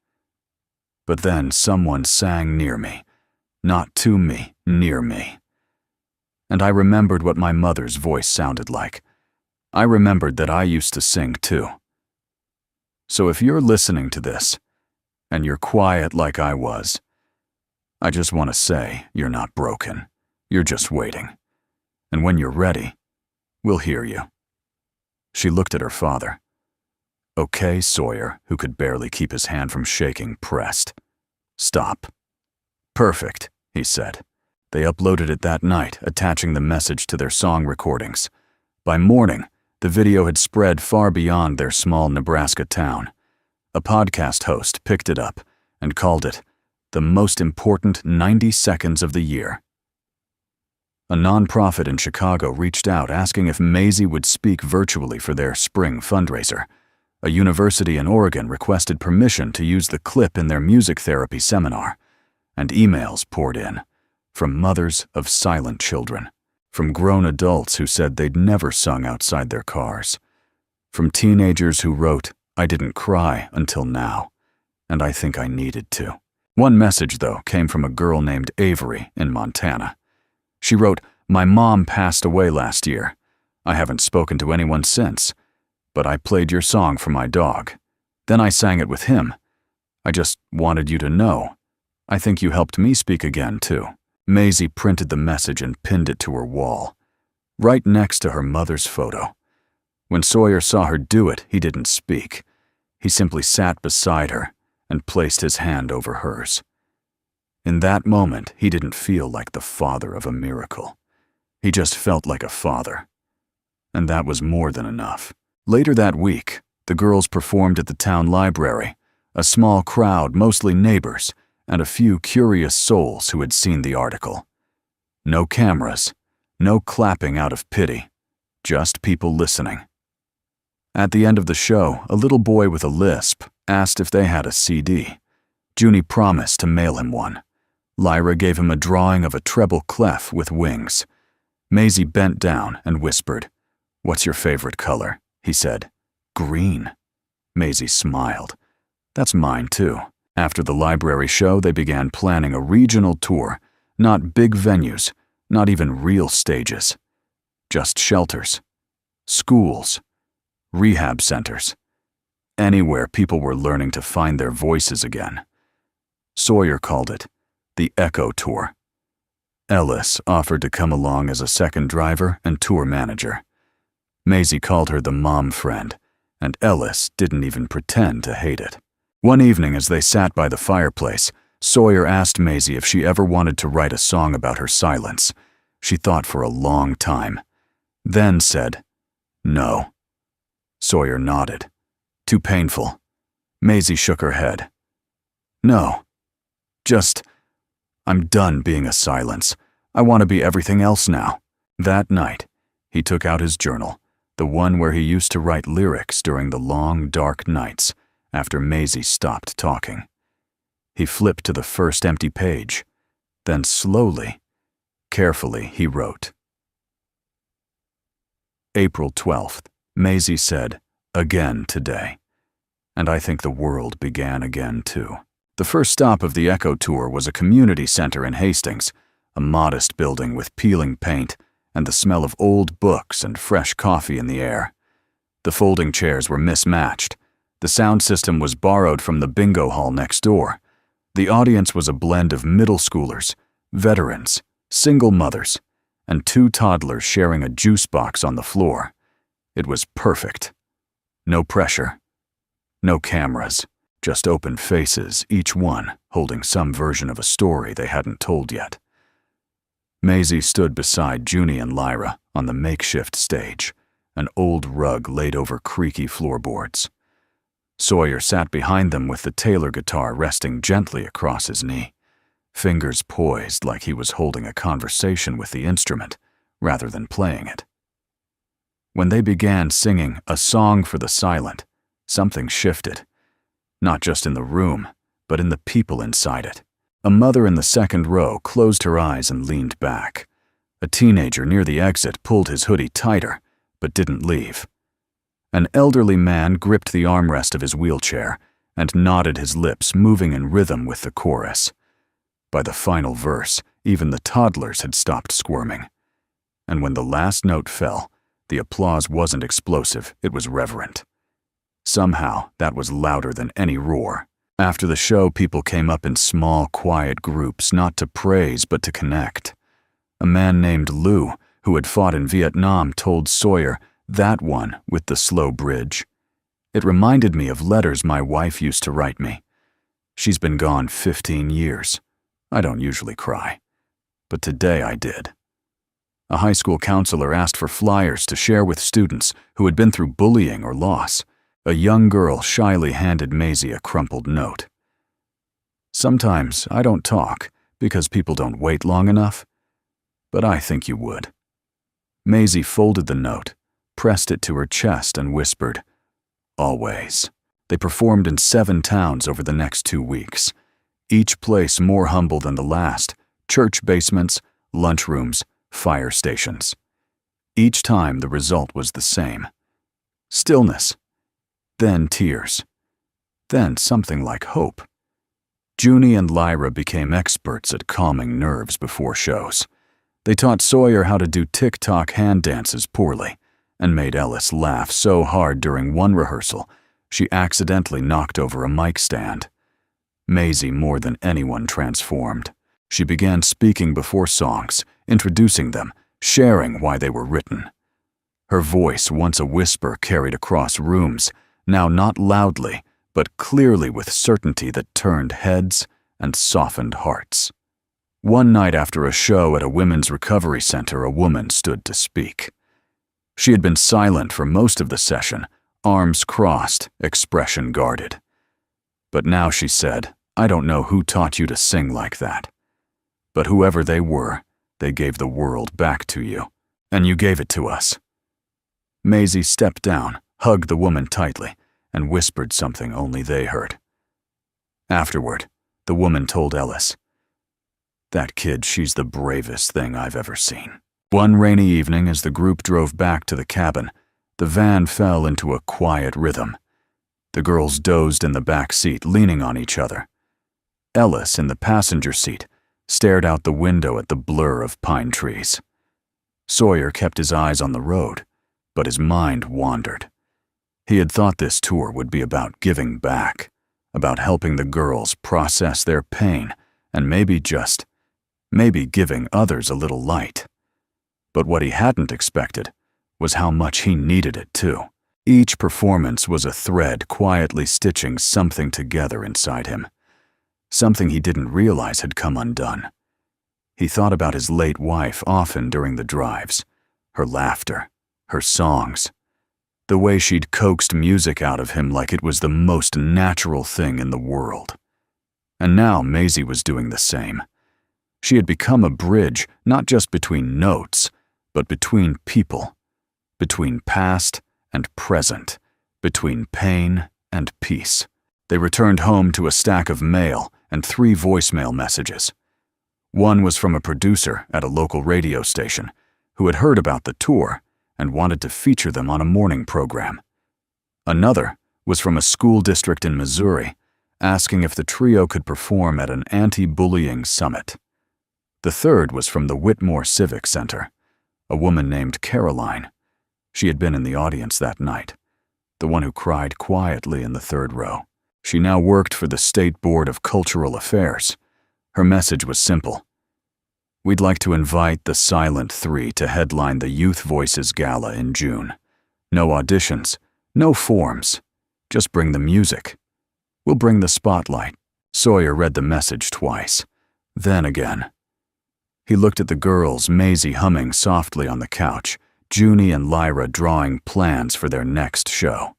But then someone sang near me, not to me, near me. And I remembered what my mother's voice sounded like. I remembered that I used to sing too. So if you're listening to this, and you're quiet like I was, I just want to say you're not broken. You're just waiting. And when you're ready, we'll hear you." She looked at her father. "Okay," Sawyer, who could barely keep his hand from shaking, pressed. "Stop." "Perfect," he said. They uploaded it that night, attaching the message to their song recordings. By morning, the video had spread far beyond their small Nebraska town. A podcast host picked it up and called it the most important 90 seconds of the year. A nonprofit in Chicago reached out asking if Maisie would speak virtually for their spring fundraiser. A university in Oregon requested permission to use the clip in their music therapy seminar. And emails poured in, from mothers of silent children, from grown adults who said they'd never sung outside their cars, from teenagers who wrote, "I didn't cry until now, and I think I needed to." One message, though, came from a girl named Avery in Montana. She wrote, "My mom passed away last year. I haven't spoken to anyone since, but I played your song for my dog. Then I sang it with him. I just wanted you to know. I think you helped me speak again, too." Maisie printed the message and pinned it to her wall, right next to her mother's photo. When Sawyer saw her do it, he didn't speak. He simply sat beside her and placed his hand over hers. In that moment, he didn't feel like the father of a miracle. He just felt like a father. And that was more than enough. Later that week, the girls performed at the town library, a small crowd, mostly neighbors, and a few curious souls who had seen the article. No cameras, no clapping out of pity, just people listening. At the end of the show, a little boy with a lisp asked if they had a CD. Junie promised to mail him one. Lyra gave him a drawing of a treble clef with wings. Maisie bent down and whispered, "What's your favorite color?" He said, "Green." Maisie smiled. "That's mine too." After the library show, they began planning a regional tour, not big venues, not even real stages. Just shelters, schools, rehab centers, anywhere people were learning to find their voices again. Sawyer called it the Echo Tour. Ellis offered to come along as a second driver and tour manager. Maisie called her the mom friend, and Ellis didn't even pretend to hate it. One evening as they sat by the fireplace, Sawyer asked Maisie if she ever wanted to write a song about her silence. She thought for a long time, then said, "No." Sawyer nodded. "Too painful." Maisie shook her head. "No. Just, I'm done being a silence. I want to be everything else now." That night, he took out his journal, the one where he used to write lyrics during the long, dark nights after Maisie stopped talking. He flipped to the first empty page, then slowly, carefully, he wrote. April 12th, Maisie said, "Again today." And I think the world began again too. The first stop of the Echo Tour was a community center in Hastings, a modest building with peeling paint and the smell of old books and fresh coffee in the air. The folding chairs were mismatched. The sound system was borrowed from the bingo hall next door. The audience was a blend of middle schoolers, veterans, single mothers, and two toddlers sharing a juice box on the floor. It was perfect. No pressure. No cameras. Just open faces, each one holding some version of a story they hadn't told yet. Maisie stood beside Junie and Lyra on the makeshift stage, an old rug laid over creaky floorboards. Sawyer sat behind them with the Taylor guitar resting gently across his knee, fingers poised like he was holding a conversation with the instrument rather than playing it. When they began singing A Song for the Silent, something shifted, not just in the room, but in the people inside it. A mother in the second row closed her eyes and leaned back. A teenager near the exit pulled his hoodie tighter, but didn't leave. An elderly man gripped the armrest of his wheelchair and nodded his lips, moving in rhythm with the chorus. By the final verse, even the toddlers had stopped squirming. And when the last note fell, the applause wasn't explosive, it was reverent. Somehow, that was louder than any roar. After the show, people came up in small, quiet groups, not to praise but to connect. A man named Lou, who had fought in Vietnam, told Sawyer, "That one with the slow bridge." It reminded me of letters my wife used to write me. She's been gone 15 years. I don't usually cry, but today I did. A high school counselor asked for flyers to share with students who had been through bullying or loss. A young girl shyly handed Maisie a crumpled note. Sometimes I don't talk because people don't wait long enough, but I think you would. Maisie folded the note, pressed it to her chest, and whispered, "Always." They performed in 7 towns over the next 2 weeks, each place more humble than the last: church basements, lunchrooms, fire stations. Each time the result was the same: stillness, then tears, then something like hope. Junie and Lyra became experts at calming nerves before shows. They taught Sawyer how to do tick-tock hand dances poorly, and made Ellis laugh so hard during one rehearsal she accidentally knocked over a mic stand. Maisie more than anyone transformed. She began speaking before songs, introducing them, sharing why they were written. Her voice, once a whisper, carried across rooms, now not loudly, but clearly with certainty that turned heads and softened hearts. One night after a show at a women's recovery center, a woman stood to speak. She had been silent for most of the session, arms crossed, expression guarded. But now she said, "I don't know who taught you to sing like that. But whoever they were, they gave the world back to you, and you gave it to us." Maisie stepped down, hugged the woman tightly, and whispered something only they heard. Afterward, the woman told Ellis, "That kid, she's the bravest thing I've ever seen." One rainy evening, as the group drove back to the cabin, the van fell into a quiet rhythm. The girls dozed in the back seat, leaning on each other. Ellis, in the passenger seat, stared out the window at the blur of pine trees. Sawyer kept his eyes on the road, but his mind wandered. He had thought this tour would be about giving back, about helping the girls process their pain, and maybe giving others a little light. But what he hadn't expected was how much he needed it too. Each performance was a thread quietly stitching something together inside him, something he didn't realize had come undone. He thought about his late wife often during the drives, her laughter, her songs, the way she'd coaxed music out of him like it was the most natural thing in the world. And now Maisie was doing the same. She had become a bridge, not just between notes, but between people, between past and present, between pain and peace. They returned home to a stack of mail and 3 voicemail messages. One was from a producer at a local radio station who had heard about the tour and wanted to feature them on a morning program. Another was from a school district in Missouri asking if the trio could perform at an anti-bullying summit. The third was from the Whitmore Civic Center, a woman named Caroline. She had been in the audience that night, the one who cried quietly in the 3rd row. She now worked for the State Board of Cultural Affairs. Her message was simple: "We'd like to invite the Silent Three to headline the Youth Voices Gala in June. No auditions, no forms, just bring the music. We'll bring the spotlight." Sawyer read the message twice, then again. He looked at the girls, Maisie humming softly on the couch, Junie and Lyra drawing plans for their next show.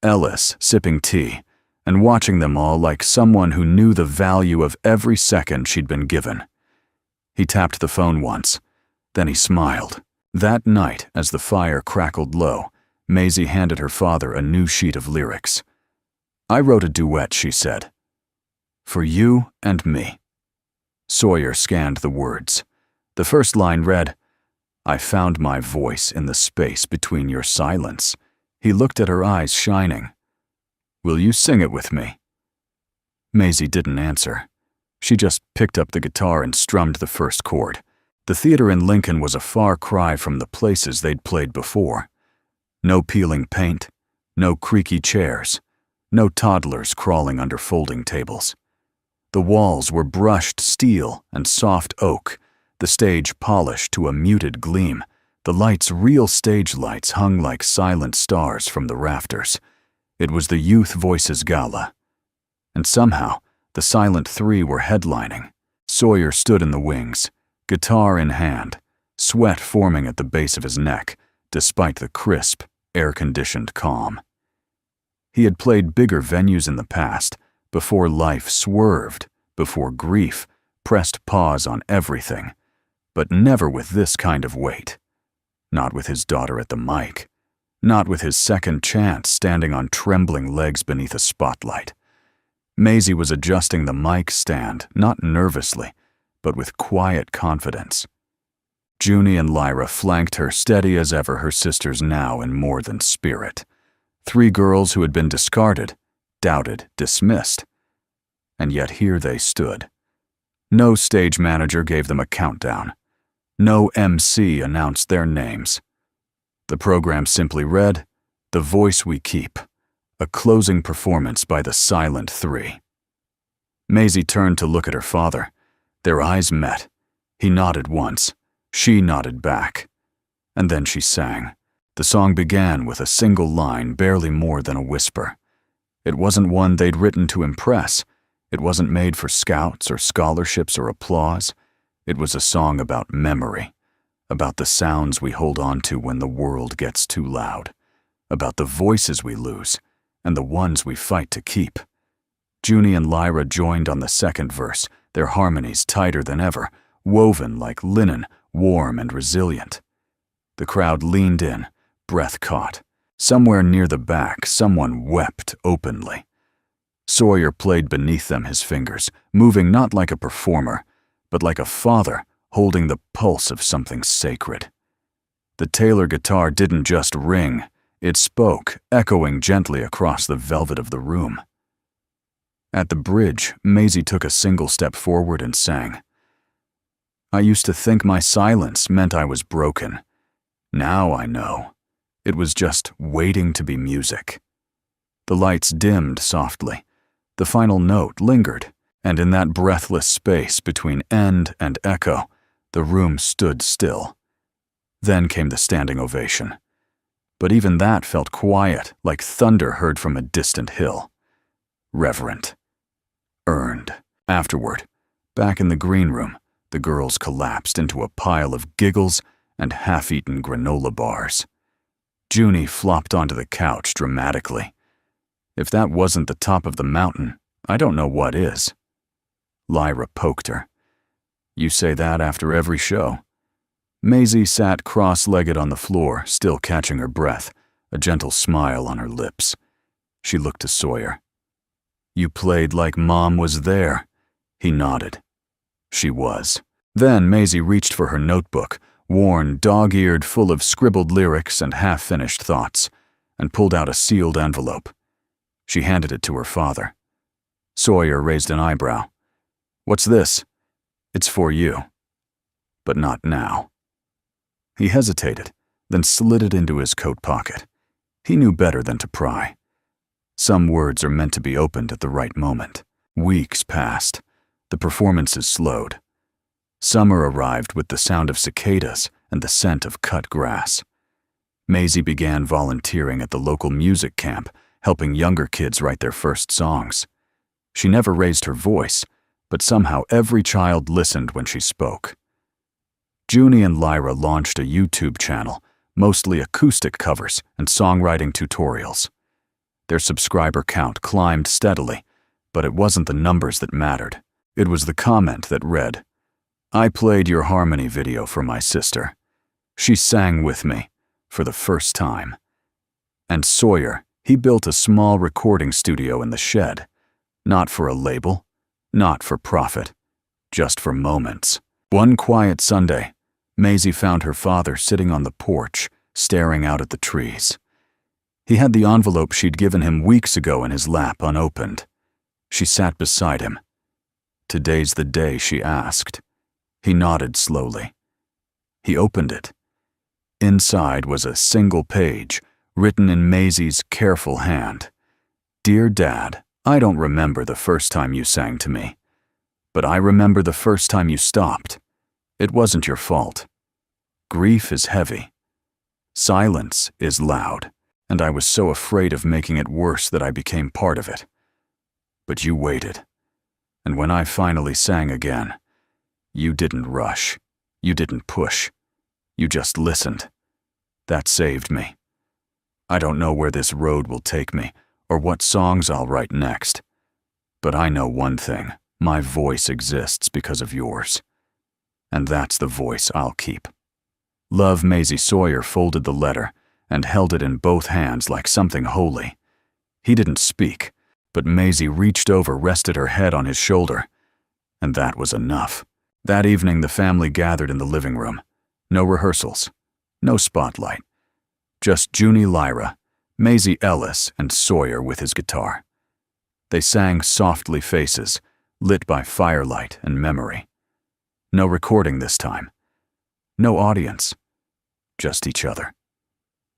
Ellis sipping tea, and watching them all like someone who knew the value of every second she'd been given. He tapped the phone once, then he smiled. That night, as the fire crackled low, Maisie handed her father a new sheet of lyrics. "I wrote a duet," she said. "For you and me." Sawyer scanned the words. The first line read, "I found my voice in the space between your silence." He looked at her eyes shining. "Will you sing it with me?" Maisie didn't answer. She just picked up the guitar and strummed the first chord. The theater in Lincoln was a far cry from the places they'd played before. No peeling paint, no creaky chairs, no toddlers crawling under folding tables. The walls were brushed steel and soft oak, the stage polished to a muted gleam, the lights real stage lights hung like silent stars from the rafters. It was the Youth Voices Gala. And somehow, the Silent Three were headlining. Sawyer stood in the wings, guitar in hand, sweat forming at the base of his neck, despite the crisp, air-conditioned calm. He had played bigger venues in the past, before life swerved, before grief pressed pause on everything, but never with this kind of weight. Not with his daughter at the mic. Not with his second chance standing on trembling legs beneath a spotlight. Maisie was adjusting the mic stand, not nervously, but with quiet confidence. Junie and Lyra flanked her, steady as ever, her sisters now in more than spirit. 3 girls who had been discarded, doubted, dismissed. And yet here they stood. No stage manager gave them a countdown. No MC announced their names. The program simply read, "The Voice We Keep," a closing performance by the Silent Three. Maisie turned to look at her father. Their eyes met. He nodded once. She nodded back. And then she sang. The song began with a single line, barely more than a whisper. It wasn't one they'd written to impress. It wasn't made for scouts or scholarships or applause. It was a song about memory, about the sounds we hold on to when the world gets too loud, about the voices we lose and the ones we fight to keep. Junie and Lyra joined on the second verse, their harmonies tighter than ever, woven like linen, warm and resilient. The crowd leaned in, breath caught. Somewhere near the back, someone wept openly. Sawyer played beneath them his fingers, moving not like a performer, but like a father holding the pulse of something sacred. The Taylor guitar didn't just ring, it spoke, echoing gently across the velvet of the room. At the bridge, Maisie took a single step forward and sang. "I used to think my silence meant I was broken. Now I know. It was just waiting to be music." The lights dimmed softly. The final note lingered, and in that breathless space between end and echo, the room stood still. Then came the standing ovation. But even that felt quiet, like thunder heard from a distant hill. Reverent. Earned. Afterward, back in the green room, the girls collapsed into a pile of giggles and half-eaten granola bars. Junie flopped onto the couch dramatically. If that wasn't the top of the mountain, I don't know what is. Lyra poked her. "You say that after every show." Maisie sat cross-legged on the floor, still catching her breath, a gentle smile on her lips. She looked to Sawyer. "You played like Mom was there." He nodded. She was. Then Maisie reached for her notebook, worn, dog-eared, full of scribbled lyrics and half-finished thoughts, and pulled out a sealed envelope. She handed it to her father. Sawyer raised an eyebrow. "What's this?" "It's for you." "But not now." He hesitated, then slid it into his coat pocket. He knew better than to pry. Some words are meant to be opened at the right moment. Weeks passed. The performances slowed. Summer arrived with the sound of cicadas and the scent of cut grass. Maisie began volunteering at the local music camp, helping younger kids write their first songs. She never raised her voice, but somehow every child listened when she spoke. Junie and Lyra launched a YouTube channel, mostly acoustic covers and songwriting tutorials. Their subscriber count climbed steadily, but it wasn't the numbers that mattered. It was the comment that read, "I played your harmony video for my sister. She sang with me, for the first time." And Sawyer, he built a small recording studio in the shed. Not for a label, not for profit, just for moments. One quiet Sunday, Maisie found her father sitting on the porch, staring out at the trees. He had the envelope she'd given him weeks ago in his lap unopened. She sat beside him. "Today's the day," she asked. He nodded slowly. He opened it. Inside was a single page, written in Maisie's careful hand. "Dear Dad, I don't remember the first time you sang to me, but I remember the first time you stopped. It wasn't your fault. Grief is heavy. Silence is loud, and I was so afraid of making it worse that I became part of it. But you waited, and when I finally sang again, you didn't rush, you didn't push, you just listened. That saved me. I don't know where this road will take me, or what songs I'll write next, but I know one thing, my voice exists because of yours. And that's the voice I'll keep." Love, Maisie. Sawyer folded the letter and held it in both hands like something holy. He didn't speak, but Maisie reached over, rested her head on his shoulder, and that was enough. That evening the family gathered in the living room. No rehearsals, no spotlight. Just Junie Lyra, Maisie Ellis, and Sawyer with his guitar. They sang softly, faces lit by firelight and memory. No recording this time. No audience. Just each other.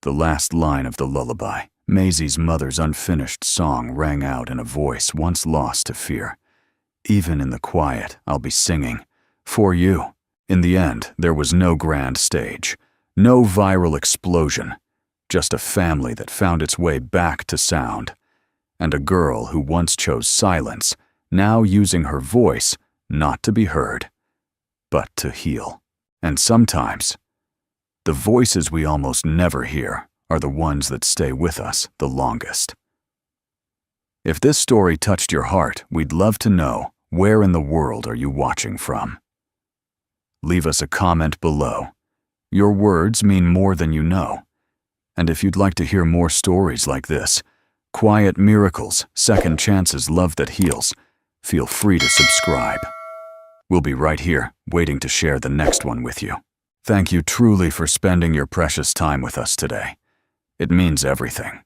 The last line of the lullaby, Maisie's mother's unfinished song, rang out in a voice once lost to fear. "Even in the quiet, I'll be singing for you." In the end, there was no grand stage, no viral explosion, just a family that found its way back to sound, and a girl who once chose silence, now using her voice not to be heard, but to heal. And sometimes, the voices we almost never hear are the ones that stay with us the longest. If this story touched your heart, we'd love to know, where in the world are you watching from? Leave us a comment below. Your words mean more than you know. And if you'd like to hear more stories like this, quiet miracles, second chances, love that heals, feel free to subscribe. We'll be right here, waiting to share the next one with you. Thank you truly for spending your precious time with us today. It means everything.